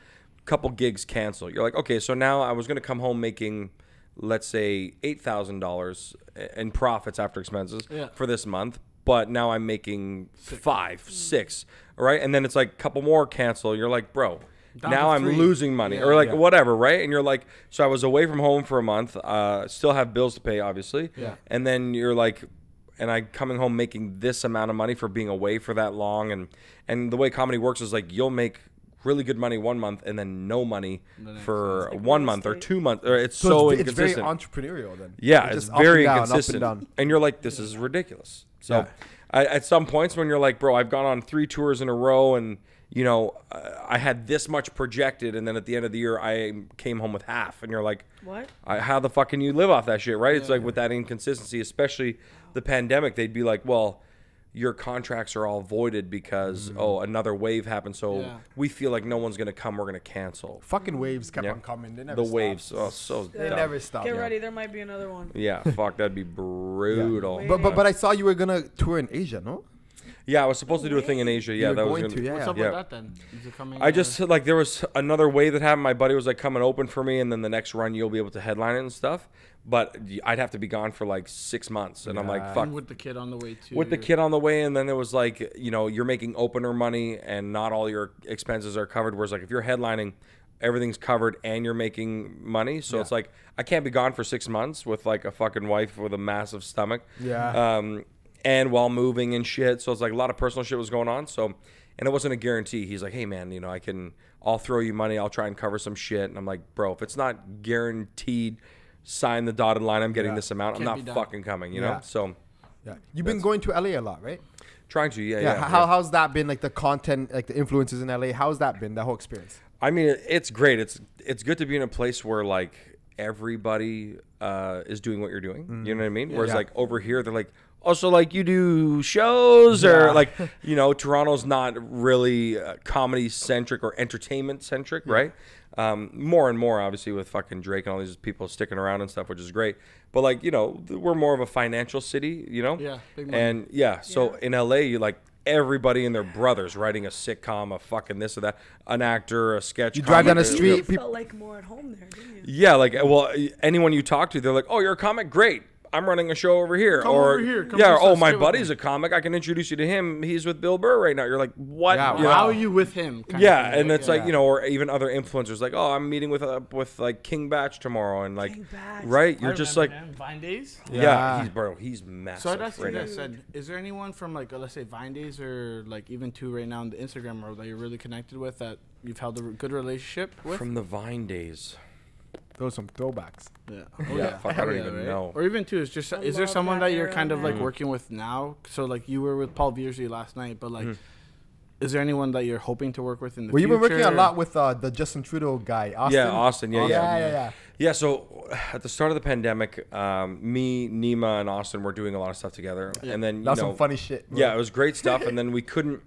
Couple gigs cancel. You're like, okay, so now I was going to come home making, let's say, $8,000 in profits after expenses for this month. but now I'm making 5, 6, right? And then it's like a couple more cancel. You're like, bro, Down now to I'm 3. losing money, Yeah. or like whatever, right? And you're like, so I was away from home for a month, still have bills to pay, obviously. Yeah. And then you're like, and I coming home making this amount of money for being away for that long, and the way comedy works is like you'll make really good money 1 month and then no money for like 1 real month or estate. 2 months. Or it's so it's very inconsistent. entrepreneurial then. Yeah, It's it's just up very and down, inconsistent. up and down. And you're like, this is ridiculous. So Yeah. at some points when you're like, bro, I've gone on 3 tours in a row and, you know, I had this much projected. And then at the end of the year, I came home with half. And you're like, What? how the fuck can you live off that shit, right? It's like with that inconsistency, especially the pandemic, they'd be like, well, your contracts are all voided because, another wave happened. So we feel like no one's going to come. We're going to cancel. Fucking waves kept Yeah. on coming. They never The stopped. waves. Oh, so They dumb. never stopped. Get ready, there might be another one. Yeah, fuck, that'd be brutal. Yeah. But I saw you were gonna tour in Asia, no? Yeah, I was supposed to do a thing in Asia. Yeah, were that was going gonna, to, yeah. What's up Yeah. with that then? Is it coming? I just like there was another wave that happened. My buddy was like, come and open for me, and then the next run you'll be able to headline it and stuff. But I'd have to be gone for like 6 months, and I'm like, Yeah. fuck. with the kid on the way too. With the kid on the way, and then it was like, you know, you're making opener money, and not all your expenses are covered. Whereas like if you're headlining, everything's covered, and you're making money. So it's like I can't be gone for 6 months with like a fucking wife with a massive stomach. Yeah. And while moving and shit. So it's like a lot of personal shit was going on. So, and it wasn't a guarantee. He's like, hey man, you know, I'll throw you money. I'll try and cover some shit. And I'm like, bro, if it's not guaranteed, sign the dotted line. I'm getting this amount. I'm Can't be not done. fucking coming, you know? Yeah. So Yeah. You've been going to LA a lot, right? trying to, yeah. How's that been? Like the content, like the influences in LA. How's that been? That whole experience. I mean, it's great. It's good to be in a place where like everybody is doing what you're doing. You know what I mean? Whereas like over here, they're like, also like you do shows or like, you know, Toronto's not really comedy centric or entertainment centric, right? More and more obviously with fucking Drake and all these people sticking around and stuff, which is great. But like, you know, we're more of a financial city, you know? Yeah, big money. And so in LA, you like everybody and their brothers writing a sitcom, a fucking this or that, an actor, a sketch. You drive down the comic, street, You people- felt like more at home there, didn't you? yeah, like, well, anyone you talk to, they're like, oh, you're a comic? Great. I'm running a show over here. Come or, over here. Come yeah, do oh, some my shit with buddy's me. a comic. I can introduce you to him. He's with Bill Burr right now. You're like, what? Yeah, You know? How are you with him? kind of Yeah, thing, and right? it's like, you know, or even other influencers like, oh, I'm meeting with like King Batch tomorrow. And like, King Batch. right? You're I just like, remember, man, Vine Days. yeah, he's massive. So I'd ask you right now. this: is there anyone from like let's say Vine Days or like even two right now on the Instagram world that you're really connected with that you've held a good relationship with? From the Vine days. Those are some throwbacks. Yeah. Yeah, fuck, I don't even know. Or even too, is just I is there love someone that that you're era, kind of like man. working with now? So like you were with Paul Viersey last night, but like, Mm-hmm. is there anyone that you're hoping to work with in the Well, future? you've been working a lot with the Justin Trudeau guy, Austin. Yeah, Austin. Yeah, Yeah. Yeah, so at the start of the pandemic, me, Nima, and Austin were doing a lot of stuff together, and then That's you know, some funny shit. Bro. yeah, it was great stuff, and then we couldn't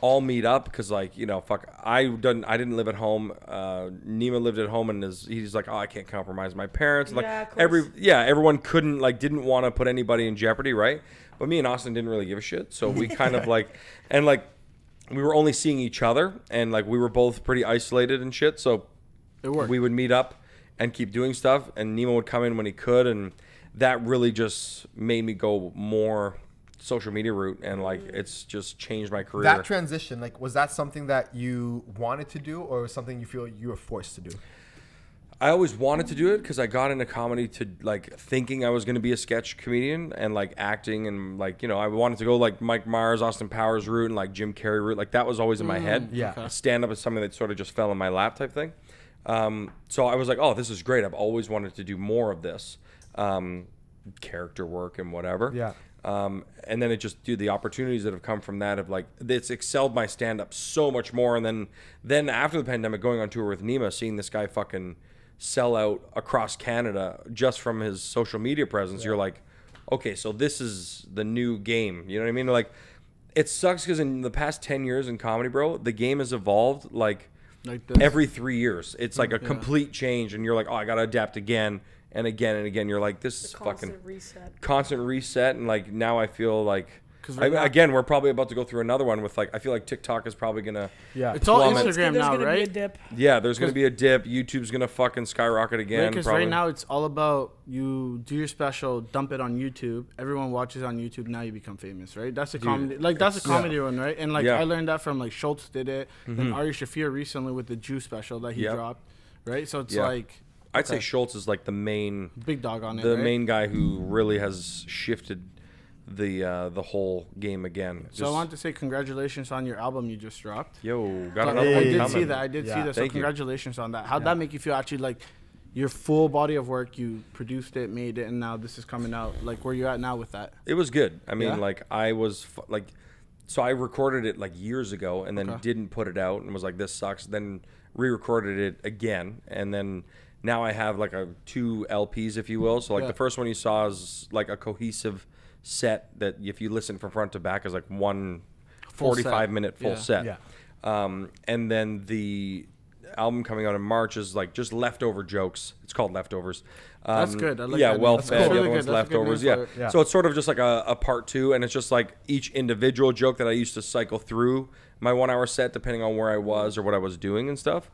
all meet up because, like, you know, fuck, I didn't live at home. Nima lived at home, and he's like, oh, I can't compromise my parents. Like Yeah, of course. everyone didn't want to put anybody in jeopardy, right? But me and Austin didn't really give a shit, so we kind of like, and like, we were only seeing each other, and like we were both pretty isolated and shit, so It worked. we would meet up and keep doing stuff, and Nemo would come in when he could, and that really just made me go more social media route, and like it's just changed my career. That transition, like, was that something that you wanted to do, or was something you feel you were forced to do? I always wanted to do it because I got into comedy to like thinking I was going to be a sketch comedian and like acting, and like, you know, I wanted to go like Mike Myers, Austin Powers route, and like Jim Carrey route. Like that was always in my head. Yeah. Okay. Stand up is something that sort of just fell in my lap type thing. So I was like, oh, this is great. I've always wanted to do more of this, character work and whatever. Yeah. And then it just, dude, the opportunities that have come from that have like, it's excelled my stand up so much more. And then after the pandemic, going on tour with Nima, seeing this guy fucking sell out across Canada just from his social media presence, you're like, okay, so this is the new game. You know what I mean? Like, it sucks because in the past 10 years in comedy, bro, the game has evolved like this. every 3 years. It's like a complete change, and you're like, oh, I got to adapt again and again and again. You're like, this is fucking Constant reset. constant reset, and like now I feel like Again, we're probably about to go through another one with I feel like TikTok is probably gonna it's all plummet. Instagram now, right? Be a dip. Yeah, there's gonna be a dip. YouTube's gonna fucking skyrocket again. Because right now it's all about you do your special, dump it on YouTube. Everyone watches on YouTube. Now you become famous, right? That's a comedy, that's a comedy one, right? And I learned that from Schultz did it, and Ari Shaffir recently with the Jew special that he dropped, right? So it's I'd say Schultz is the main big dog on it, the main guy who really has shifted the whole game again. So I wanted to say congratulations on your album you just dropped. Yo, got another one coming. I did see that. So congratulations on that. How'd that make you feel? Actually, your full body of work, you produced it, made it, and now this is coming out. Where you at now with that? It was good. I mean, I was so I recorded it years ago and then didn't put it out and was like, this sucks. Then re-recorded it again, and then now I have 2 LPs, if you will. So the first one you saw is a cohesive set that if you listen from front to back is one 45-minute full set. And then the album coming out in March is just leftover jokes. It's called Leftovers. That's good. I like that. Well fed. Cool. The other one's Leftovers. Yeah. So it's sort of just a part 2, and it's just each individual joke that I used to cycle through my 1 hour set depending on where I was or what I was doing and stuff.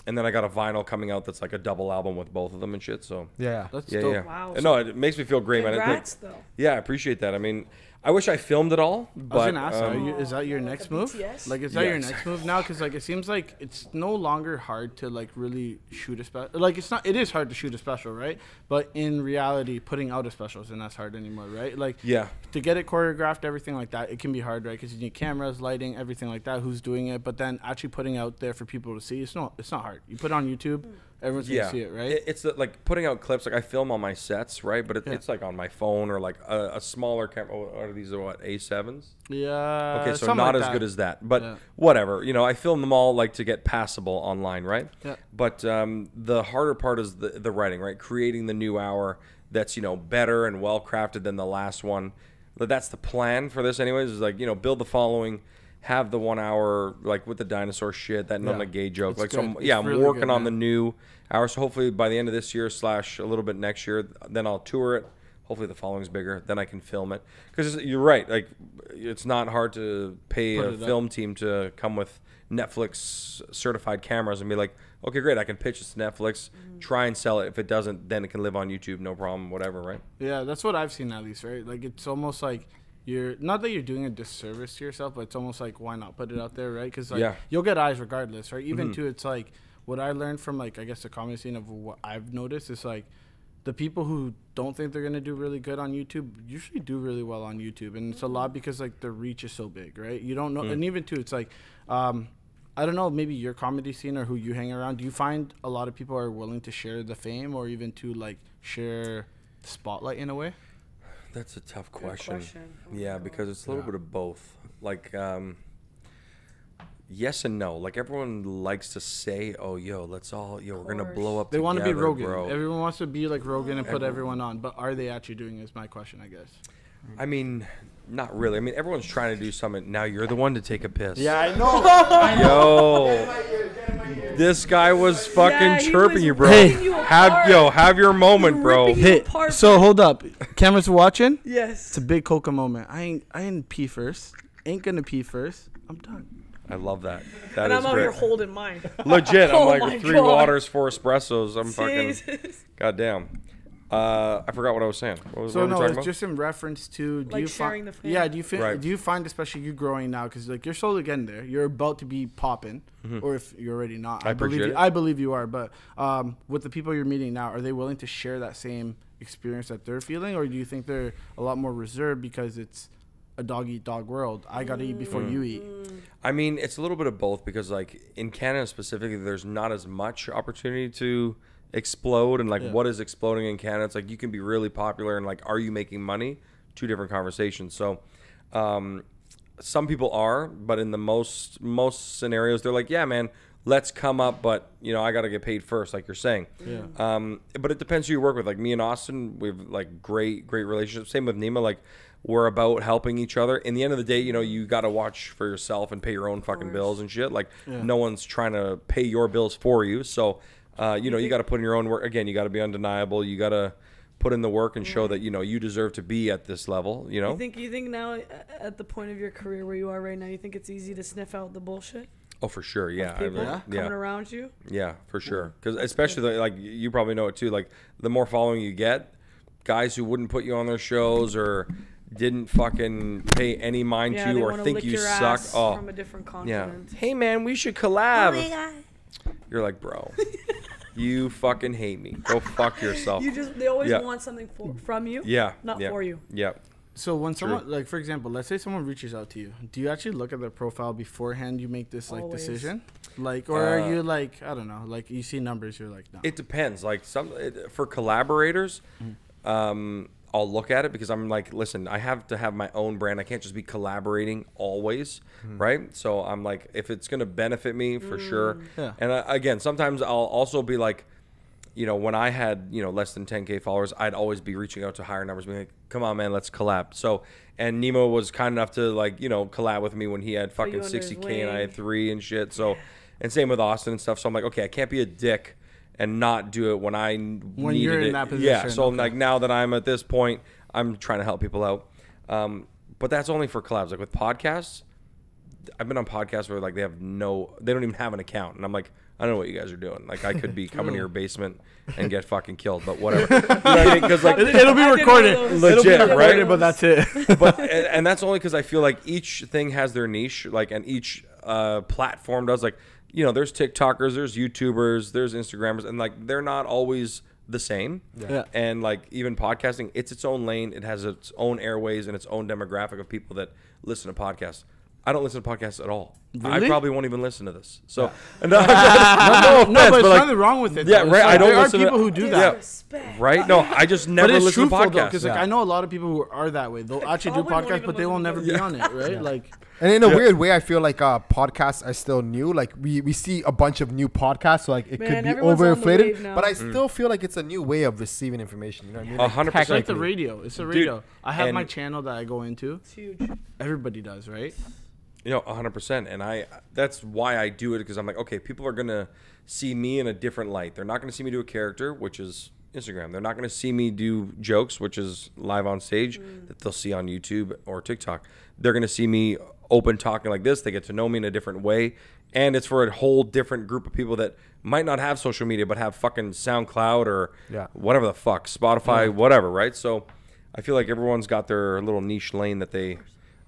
And then I got a vinyl coming out that's a double album with both of them and shit. So that's dope. Yeah. Wow. No, it makes me feel great, man. Congrats, though. Yeah, I appreciate that. I mean, I wish I filmed it all. But, I was gonna ask, is that your next move? BTS? Is that your next move now? Because it seems like it's no longer hard to really shoot a special. It's not. It is hard to shoot a special, right? But in reality, putting out a special isn't as hard anymore, right? To get it choreographed, everything like that, it can be hard, right? Because you need cameras, lighting, everything like that. Who's doing it? But then actually putting out there for people to see, it's not hard. You put it on YouTube. Everyone's gonna see it, right? It's putting out clips. I film on my sets, right? But it's on my phone or a smaller camera. What are these? A7s? Yeah. Okay, so not as good as that, but whatever. I film them all to get passable online, right? Yeah. But the harder part is the writing, right? Creating the new hour that's better and well crafted than the last one. But that's the plan for this, anyways. Is build the following. Have the 1 hour with the dinosaur shit, that not a gay joke. I'm really working on the new hour. So hopefully by the end of this year / a little bit next year, then I'll tour it. Hopefully the following's bigger. Then I can film it. Because you're right. It's not hard to pay a film team to come with Netflix certified cameras and be like, okay, great. I can pitch this to Netflix, try and sell it. If it doesn't, then it can live on YouTube. No problem. Whatever. Right. Yeah, that's what I've seen at least. Right. It's almost you're not that you're doing a disservice to yourself, but it's almost why not put it out there, right? Because you'll get eyes regardless, right? Even too, it's what I learned from I guess the comedy scene of what I've noticed is the people who don't think they're gonna do really good on YouTube usually do really well on YouTube, and it's a lot because the reach is so big, right? You don't know, and even too, it's I don't know, maybe your comedy scene or who you hang around. Do you find a lot of people are willing to share the fame or even to share the spotlight in a way? That's a tough question. Yeah, because it's a little bit of both. Yes and no. Everyone likes to say, "Oh, let's all, we're gonna blow up." They want to be Rogan. Bro. Everyone wants to be like Rogan and put everyone on. But are they actually doing it? Is my question, I guess. I mean, not really. I mean, everyone's trying to do something. Now you're the one to take a piss. Yeah, I know. Yo, this guy was fucking chirping you, bro. Hey, have your moment, bro. Hey, so hold up. Cameras watching? Yes. It's a big coca moment. I ain't pee first. Ain't gonna pee first. I'm done. I love that. And I'm out here holding mine. Legit. Oh I'm my 3 God. waters, 4 espressos. I'm Jesus. fucking. Goddamn. I forgot what I was saying. What So were we no, talking it's about? just in reference to sharing the fame. Yeah, do you Right. do you find especially you growing now because you're slowly getting there. You're about to be popping, or if you're already not, I believe appreciate you. it. I believe you are. But with the people you're meeting now, are they willing to share that same experience that they're feeling, or do you think they're a lot more reserved because it's a dog eat dog world? I gotta eat before you eat. I mean, it's a little bit of both because, in Canada specifically, there's not as much opportunity to explode. And, what is exploding in Canada? It's you can be really popular and, are you making money? 2 different conversations. So, some people are, but in the most scenarios, they're yeah, man, let's come up, but, I got to get paid first, like you're saying. Yeah. But it depends who you work with. Me and Austin, we have, great relationships. Same with Nima. We're about helping each other. In the end of the day, you got to watch for yourself and pay your own fucking bills and shit. No one's trying to pay your bills for you. So, you got to put in your own work. Again, you got to be undeniable. You got to put in the work and show that, you know, you deserve to be at this level, you know? You think now at the point of your career where you are right now, you think it's easy to sniff out the bullshit? Oh, for sure. Yeah. People coming around you? Yeah, for sure. Because especially, like, you probably know it too, like, the more following you get, guys who wouldn't put you on their shows or didn't fucking pay any mind to you or think you suck. Oh, from a different continent. Yeah. Hey, man, we should collab. Oh my God. You're like, bro, you fucking hate me. Go fuck yourself. They always want something from you. Yeah. Not for you. Yeah. So when someone, like, for example, let's say someone reaches out to you, do you actually look at their profile beforehand you make this, like, decision? Like, or are you, like, I don't know, like, you see numbers, you're like, no. It depends. Like, for collaborators, I'll look at it because I'm like, listen, I have to have my own brand. I can't just be collaborating always, right? So I'm like, if it's going to benefit me, for sure. Yeah. And again, sometimes I'll also be like, you know, when I had, you know, less than 10K followers, I'd always be reaching out to higher numbers, being like, come on, man, let's collab. So, and Nemo was kind enough to, like, you know, collab with me when he had fucking 60K and I had 3 and shit. So, and same with Austin and stuff. So I'm like, okay, I can't be a dick and not do it when I needed you're in that position. Yeah, so like now that I'm at this point, I'm trying to help people out. But that's only for collabs. Like with podcasts, I've been on podcasts where like they don't even have an account, and I'm like, I don't know what you guys are doing. Like I could be coming to your basement and get fucking killed, but whatever. You know what I mean? Because like it'll be recorded, legit, right? But that's it. But and that's only because I feel like each thing has their niche, like, and each platform does. Like, you know, there's TikTokers, there's YouTubers, there's Instagrammers, and like they're not always the same. Yeah. And like even podcasting, it's its own lane. It has its own airways and its own demographic of people that listen to podcasts. I don't listen to podcasts at all. Really? I probably won't even listen to this. So no, but there's nothing wrong with it. Yeah, right. Like, I don't. There are listen people to, who do that. Yeah, right? No, I just never listen to podcasts. Because like I know a lot of people who are that way. They'll actually do podcasts, but they will never be on it, right? Like, and in a weird way, I feel like podcasts are still new. Like we see a bunch of new podcasts, so like it could be overinflated. But I still feel like it's a new way of receiving information. You know what I mean? 100%. It's like the radio. It's a radio. I have my channel that I go into. It's huge. Everybody does, right? You know, 100%. And that's why I do it, because I'm like, okay, people are going to see me in a different light. They're not going to see me do a character, which is Instagram. They're not going to see me do jokes, which is live on stage, that they'll see on YouTube or TikTok. They're going to see me open talking like this. They get to know me in a different way. And it's for a whole different group of people that might not have social media, but have fucking SoundCloud or whatever the fuck, Spotify, whatever, right? So I feel like everyone's got their little niche lane that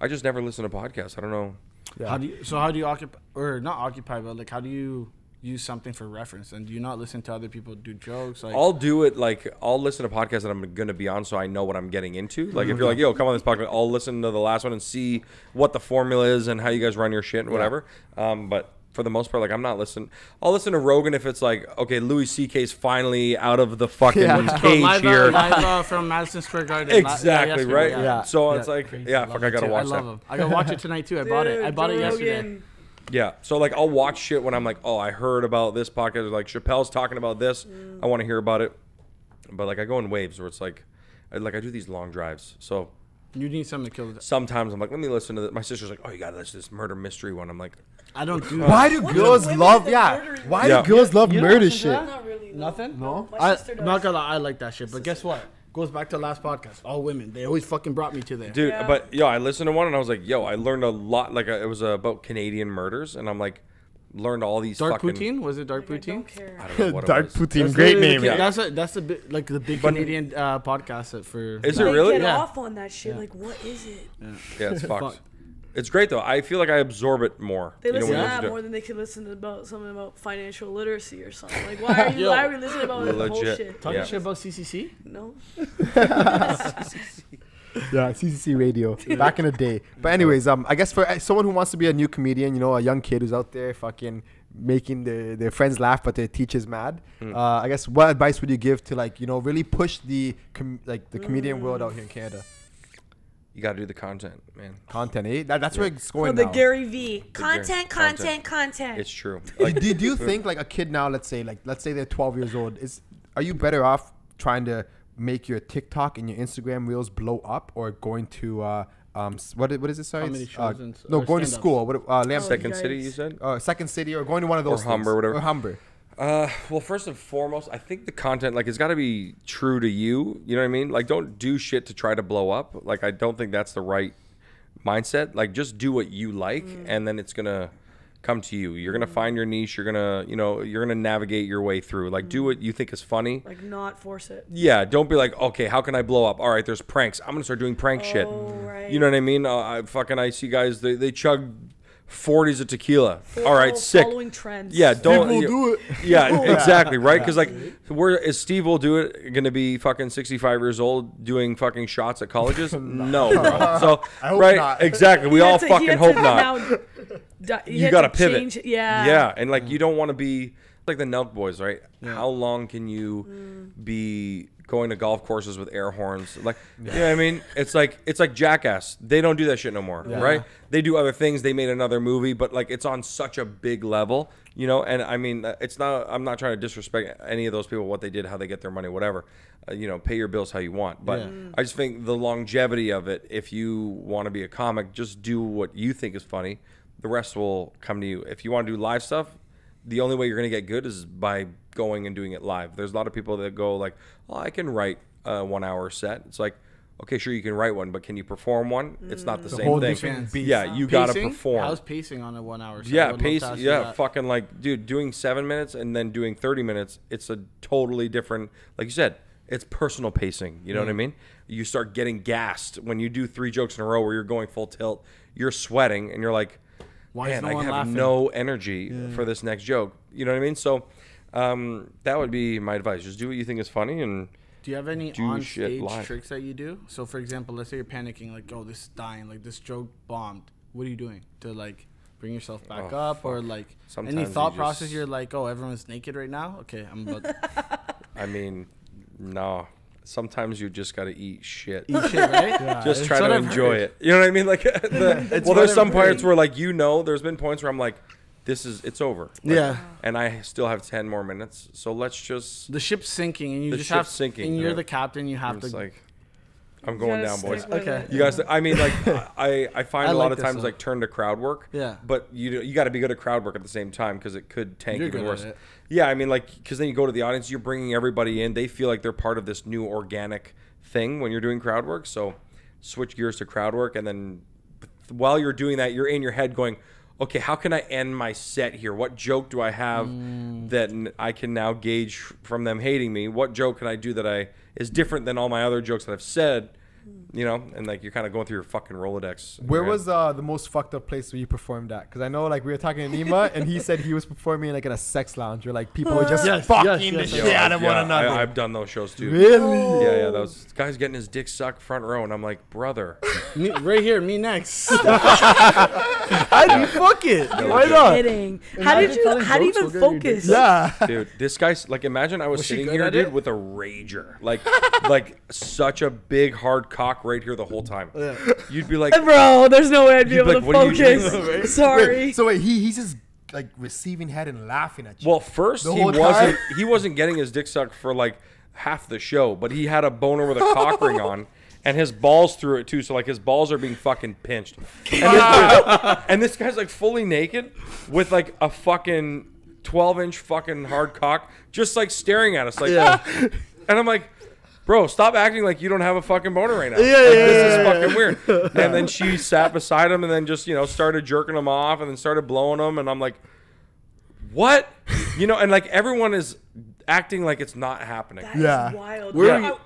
I just never listen to podcasts. I don't know. Yeah. How do you occupy, or not occupy, but like how do you use something for reference? And do you not listen to other people do jokes? Like, I'll do it, like I'll listen to podcasts that I'm going to be on, so I know what I'm getting into. Like if you're like, yo, come on this podcast, I'll listen to the last one and see what the formula is and how you guys run your shit and whatever. But for the most part, like I'm not listening. I'll listen to Rogan if it's like, okay, Louis C.K.'s finally out of the fucking cage here. Live from Madison Square Garden. Exactly, right? Yeah. So it's like, fuck, I gotta watch that. I love him. I gotta watch it tonight too. I bought it. I bought it yesterday. Yeah, so like I'll watch shit when I'm like, oh, I heard about this podcast. Like Chappelle's talking about this. I want to hear about it. But like I go in waves where it's like I do these long drives. So you need something to kill it. Sometimes I'm like, let me listen to this. My sister's like, oh, you got to listen to this murder mystery one. I'm like, I don't do that. Why do girls love? Why do girls love murder shit? Not really. Nothing. No. I'm not gonna lie, I like that shit. But guess what? Goes back to the last podcast. All women. They always fucking brought me to there. Dude, but I listened to one and I was like, I learned a lot. Like it was about Canadian murders, and I'm like, learned all these Dark fucking... Poutine? Was it Dark Poutine? I don't know what Dark it was. Poutine, great name. That's the big, like the big Canadian podcast for. Is it really? They get off on that shit. Like, what is it? Yeah, it's fucked. It's great though. I feel like I absorb it more. They listen to that more than they could listen to something about financial literacy or something. Like, why are we listening about that bullshit? Talking shit about CCC? No. Yeah, CCC radio back in the day. But anyways, I guess for someone who wants to be a new comedian, a young kid who's out there fucking making their friends laugh but their teachers mad, I guess what advice would you give to really push the comedian world out here in Canada? You got to do the content, man. Content, eh? That's where it's going now. The Gary V. Content. It's true. Like, do you think like a kid now, let's say they're 12 years old, are you better off trying to make your TikTok and your Instagram reels blow up, or going to what is it? Sorry, going to school. Second City, you said? Second City, or going to one of those. Or Humber, whatever. Or Humber. Well, first and foremost, I think the content, like, it's got to be true to you. You know what I mean? Like, don't do shit to try to blow up. Like, I don't think that's the right mindset. Like, just do what you like, and then it's gonna come to you. You're gonna find your niche. You're gonna, you're gonna navigate your way through. Like, do what you think is funny. Like, not force it. Yeah, don't be like, okay, how can I blow up? All right, there's pranks. I'm gonna start doing prank shit. Right. You know what I mean? I see guys, they chug 40s of tequila. All right, sick. Following trends. Yeah, don't Steve will do it. Yeah, exactly, right? Because like, is Steve will do it going to be fucking 65 years old doing fucking shots at colleges? No, bro. So I hope right, not. exactly. We all fucking hope not. You got to pivot. Change, yeah. Yeah, and like you don't want to be like the Nelk boys, right? Yeah. How long can you be going to golf courses with air horns? Like, you know what I mean? It's like Jackass. They don't do that shit no more, right? They do other things. They made another movie, but like it's on such a big level, and I mean, it's not, I'm not trying to disrespect any of those people, what they did, how they get their money, whatever. Pay your bills how you want. But I just think the longevity of it, if you want to be a comic, just do what you think is funny. The rest will come to you. If you want to do live stuff, the only way you're going to get good is by going and doing it live. There's a lot of people that go like, oh, I can write a 1 hour set. It's like, okay, sure, you can write one, but can you perform one? It's not the same thing. Yeah, you got to perform. How's pacing on a 1 hour set? Yeah, pacing. Yeah, fucking like, dude, doing 7 minutes and then doing 30 minutes, it's a totally different, like you said, it's personal pacing. You know what I mean? You start getting gassed when you do 3 jokes in a row where you're going full tilt, you're sweating, and you're like, man, I have no energy for this next joke. You know what I mean? So that would be my advice. Just do what you think is funny. And do you have any on-stage tricks that you do? So, for example, let's say you're panicking, like, oh, this is dying, like, this joke bombed. What are you doing to, like, bring yourself back up? Or, like, sometimes any thought process you're like, oh, everyone's naked right now? Okay, I'm about to... I mean, no. Sometimes you just got to eat shit. Eat shit, right? Yeah, just try to enjoy it. You know what I mean? Like, there's some points where, like, there's been points where I'm like, it's over. Like, yeah. And I still have 10 more minutes. So let's just. The ship's sinking, and you just have. Sinking, and you're the captain. You have to. Like, I'm going down, boys. Okay. You guys, I mean, like, I find a lot of times like turn to crowd work. Yeah. But you got to be good at crowd work at the same time because it could tank even worse. Yeah, I mean, like, because then you go to the audience, you're bringing everybody in. They feel like they're part of this new organic thing when you're doing crowd work. So switch gears to crowd work, and then while you're doing that, you're in your head going, okay, how can I end my set here? What joke do I have that I can now gauge from them hating me? What joke can I do that is different than all my other jokes that I've said? And like you're kind of going through your fucking Rolodex. Where was the most fucked up place where you performed at? Because I know like we were talking to Nima and he said he was performing like in a sex lounge where like people were just fucking the shit out of one another. I've done those shows too. Really? Yeah. Those guys getting his dick sucked front row, and I'm like, brother, right here, me next. How do you fuck it? Why not? Kidding. How do you even focus? Yeah, dude, this guy's like, imagine I was sitting here, dude, with a rager, like such a big hard cock right here the whole time. Yeah. You'd be like, bro, there's no way I'd be able to focus. Sorry. So wait, he's just like receiving head and laughing at you. Well, first he wasn't getting his dick sucked for like half the show, but he had a boner with a cock ring on. And his balls through it too, so like his balls are being fucking pinched. And this guy's like fully naked with like a fucking 12-inch fucking hard cock, just like staring at us, like. Yeah. And I'm like, bro, stop acting like you don't have a fucking boner right now. This is fucking weird. And then she sat beside him and then just started jerking him off and then started blowing him, and I'm like, what? And like everyone is acting like it's not happening. That is wild.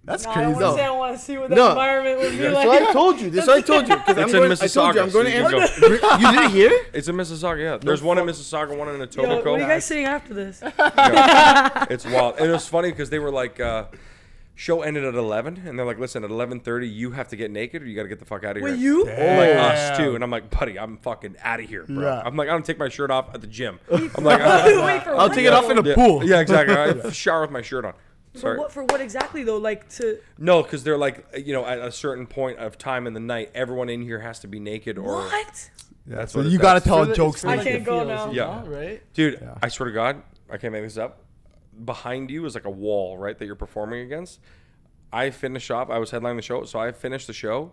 That's crazy. I want to see what the environment would be like. That's what I told you. It's in Mississauga. I'm going to answer. You didn't hear? It's in Mississauga, yeah. There's one in Mississauga, one in Etobicoke. What are you guys saying after this? It's wild. And it was funny because they were like, show ended at 11, and they're like, listen, at 11:30, you have to get naked or you got to get the fuck out of here. Wait, you? Like us, too. And I'm like, buddy, I'm fucking out of here, bro. Yeah. I'm like, I don't take my shirt off at the gym. I'm like, I'll take it off in the pool. Yeah, exactly. I shower with my shirt on. Sorry. For what exactly though? Like to No, because they're like, at a certain point of time in the night, everyone in here has to be naked or what? That's so what you gotta tell jokes. I can't go now. Yeah, right, dude. Yeah. I swear to God, I can't make this up. Behind you is like a wall, right, that you're performing against. I finished off. I was headlining the show, so I finished the show.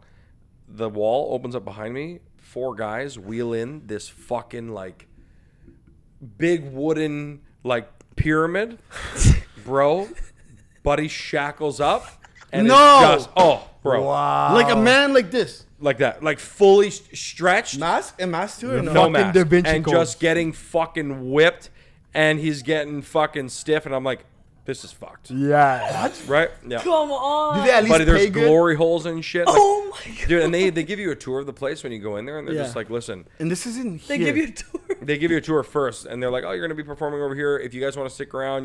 The wall opens up behind me. 4 guys wheel in this fucking like big wooden like pyramid, bro. Buddy shackles up. And No! it's just, bro. Wow. Like a man like this. Like that. Like fully stretched. Mask too or no? No Fucking mask. Da Vinci And Code. just getting fucking whipped. And he's getting fucking stiff. And I'm like, this is fucked. Yeah. Right? Yeah. Come on. Do they at least Buddy, pay there's good? glory holes and shit. Like, Oh my god. dude, and they give you a tour of the place when you go in there. And they're Yeah. just like, listen. And this isn't They here. give you a tour. They give you a tour first, and they're like, "Oh, you're gonna be performing over here. If you guys want to stick around,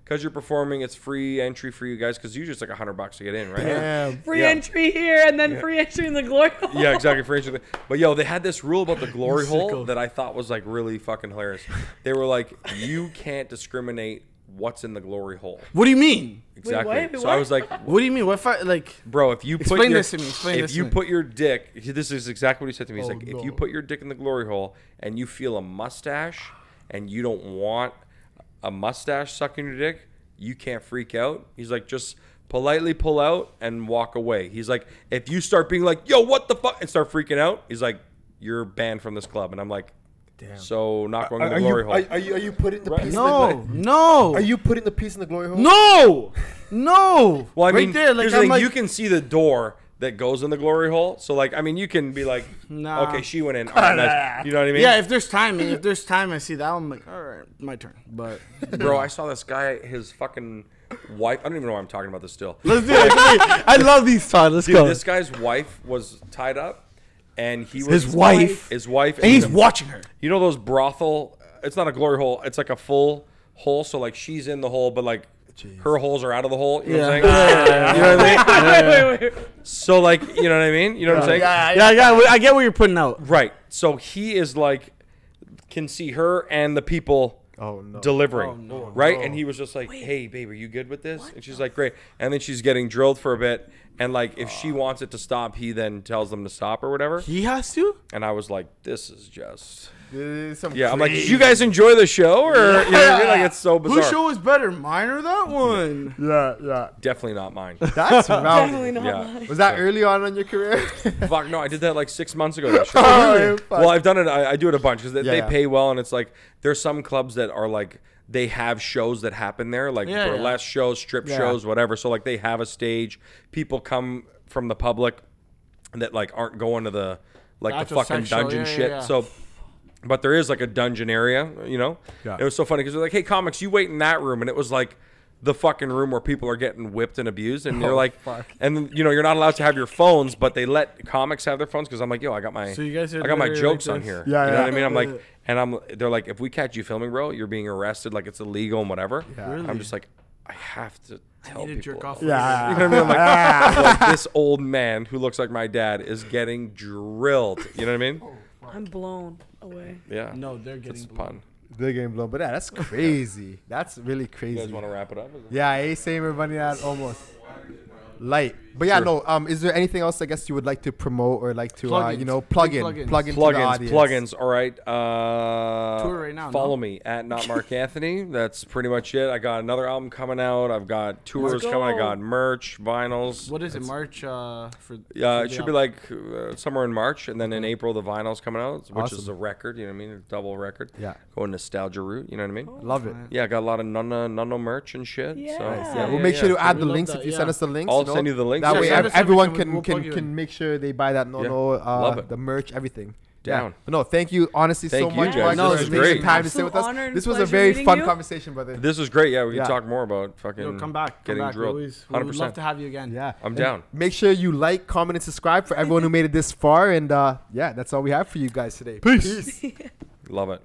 because you're performing, it's free entry for you guys. Because usually it's like $100 to get in, right?" Damn. Free Yeah. entry here and then free entry in the glory hole. Yeah, exactly. Free entry. But yo, they had this rule about the glory hole Sicko. that I thought was like really fucking hilarious. They were like, "You can't discriminate what's in the glory hole." What do you mean? Exactly. Wait, so I what? was like, What do you mean? What if I like? bro, if you put Explain your, this to me, explain if this to you me. put your dick, this is exactly what he said to me. He's Oh, like, no. if you put your dick in the glory hole and you feel a mustache and you don't want a mustache sucking your dick, you can't freak out. He's like, just politely pull out and walk away. He's like, if you start being like, yo, what the fuck, and start freaking out, he's like, you're banned from this club. And I'm like, Damn. so not going to the Are glory you, hole. are you putting the piece? No. Are you putting the piece in the glory hole? No. Well, I right mean, there, like here's the I'm thing, like, you can see the door that goes in the glory hole. So, like, I mean, you can be like, Nah. okay, she went in. All right, nice. You know what I mean? yeah. If there's time, I see that. I'm like, all right, my turn. But Bro, I saw this guy, his fucking wife. I don't even know why I'm talking about this still. let's do it. I love these times. Let's Dude, go. this guy's wife was tied up, and he was His wife? His wife, And he's watching her. You know those brothel? It's not a glory hole. It's like a full hole. So like she's in the hole, but like her holes are out of the hole. You know what I'm saying? You know what I mean? Wait. So like, you know what I mean? You know what I'm saying? I get what you're putting out. Right. So he is like, can see her and the people Oh no. delivering. Oh, no. Right? And he was just like, hey, babe, are you good with this? And she's like, great. And then she's getting drilled for a bit. And like, if she wants it to stop, he then tells them to stop or whatever. He has to. And I was like, this is just. This is some Yeah, I'm like, did crazy- you guys enjoy the show? Or, you know what I mean? Like, it's so bizarre. Whose show was better, mine or that one? Yeah. Definitely not mine. That's Definitely mountain. not Yeah. mine. Was that early on in your career? Fuck, no, I did that like 6 months ago. That show. Oh, fuck. Well, I've done it. I do it a bunch because they Yeah. pay well, and it's like there's some clubs that are like they have shows that happen there, like Yeah, yeah. burlesque shows, strip Yeah. shows, whatever. So like they have a stage. People come from the public that like aren't going to the like the Actual fucking sex show, dungeon yeah, shit. yeah. So. But there is like a dungeon area, you know? Yeah. It was so funny because they're like, hey, comics, you wait in that room. And it was like the fucking room where people are getting whipped and abused. And you're like, fuck. and then, you're not allowed to have your phones, but they let comics have their phones because I'm like, yo, I got my, So you guys are I got my literally jokes like on this? here. Yeah, you know yeah. what I mean? I'm like, and they're like, if we catch you filming, bro, you're being arrested. Like it's illegal and whatever. Yeah. Really? I'm just like, I have to tell need to people. jerk off. Yeah. You know what I mean? I'm like, like, this old man who looks like my dad is getting drilled. You know what I mean? I'm blown away. Yeah. No, they're That's getting a pun. They're getting blown, but yeah, that's crazy. That's really You crazy. guys want to wrap it up? Yeah, I same everybody that almost light. But yeah, Sure. no. Is there anything else I guess you would like to promote or like to Plugins. plug Big in, plugins. plug into the audience? Plugins. All right. Tour right now, Follow no? me at Not Marc-Anthony. That's pretty much it. I got another album coming out. I've got tours Let's coming. I go. got merch, vinyls. What is it? March for? Yeah, for it the should be album? like somewhere in March, and then in April the vinyl's coming out, which is Awesome. a record. You know what I mean? A double record. Yeah, Going nostalgia route. You know what I mean? love it. Yeah, I got a lot of Nunna merch and shit. Yeah. So, Nice. Yeah, we'll make sure to add We the love links that, if you yeah. send us the links. I'll send you the links. That Yeah, way, send us everyone everything, we'll plug you in. can make sure they buy that Love it. the merch, everything. Down. Yeah. But no, thank you honestly Thank so you, much. guys. Mark, No, for this is taking great. the time to sit Absolute with us. honor and This was a pleasure very meeting fun you. conversation, brother. This was great. Yeah, we Yeah. can talk more about fucking Yo, come back. Come getting back. drilled. We would 100%. love to have you again. Yeah, I'm And down. Make sure you like, comment, and subscribe for everyone who made it this far. And yeah, that's all we have for you guys today. Peace. Love it.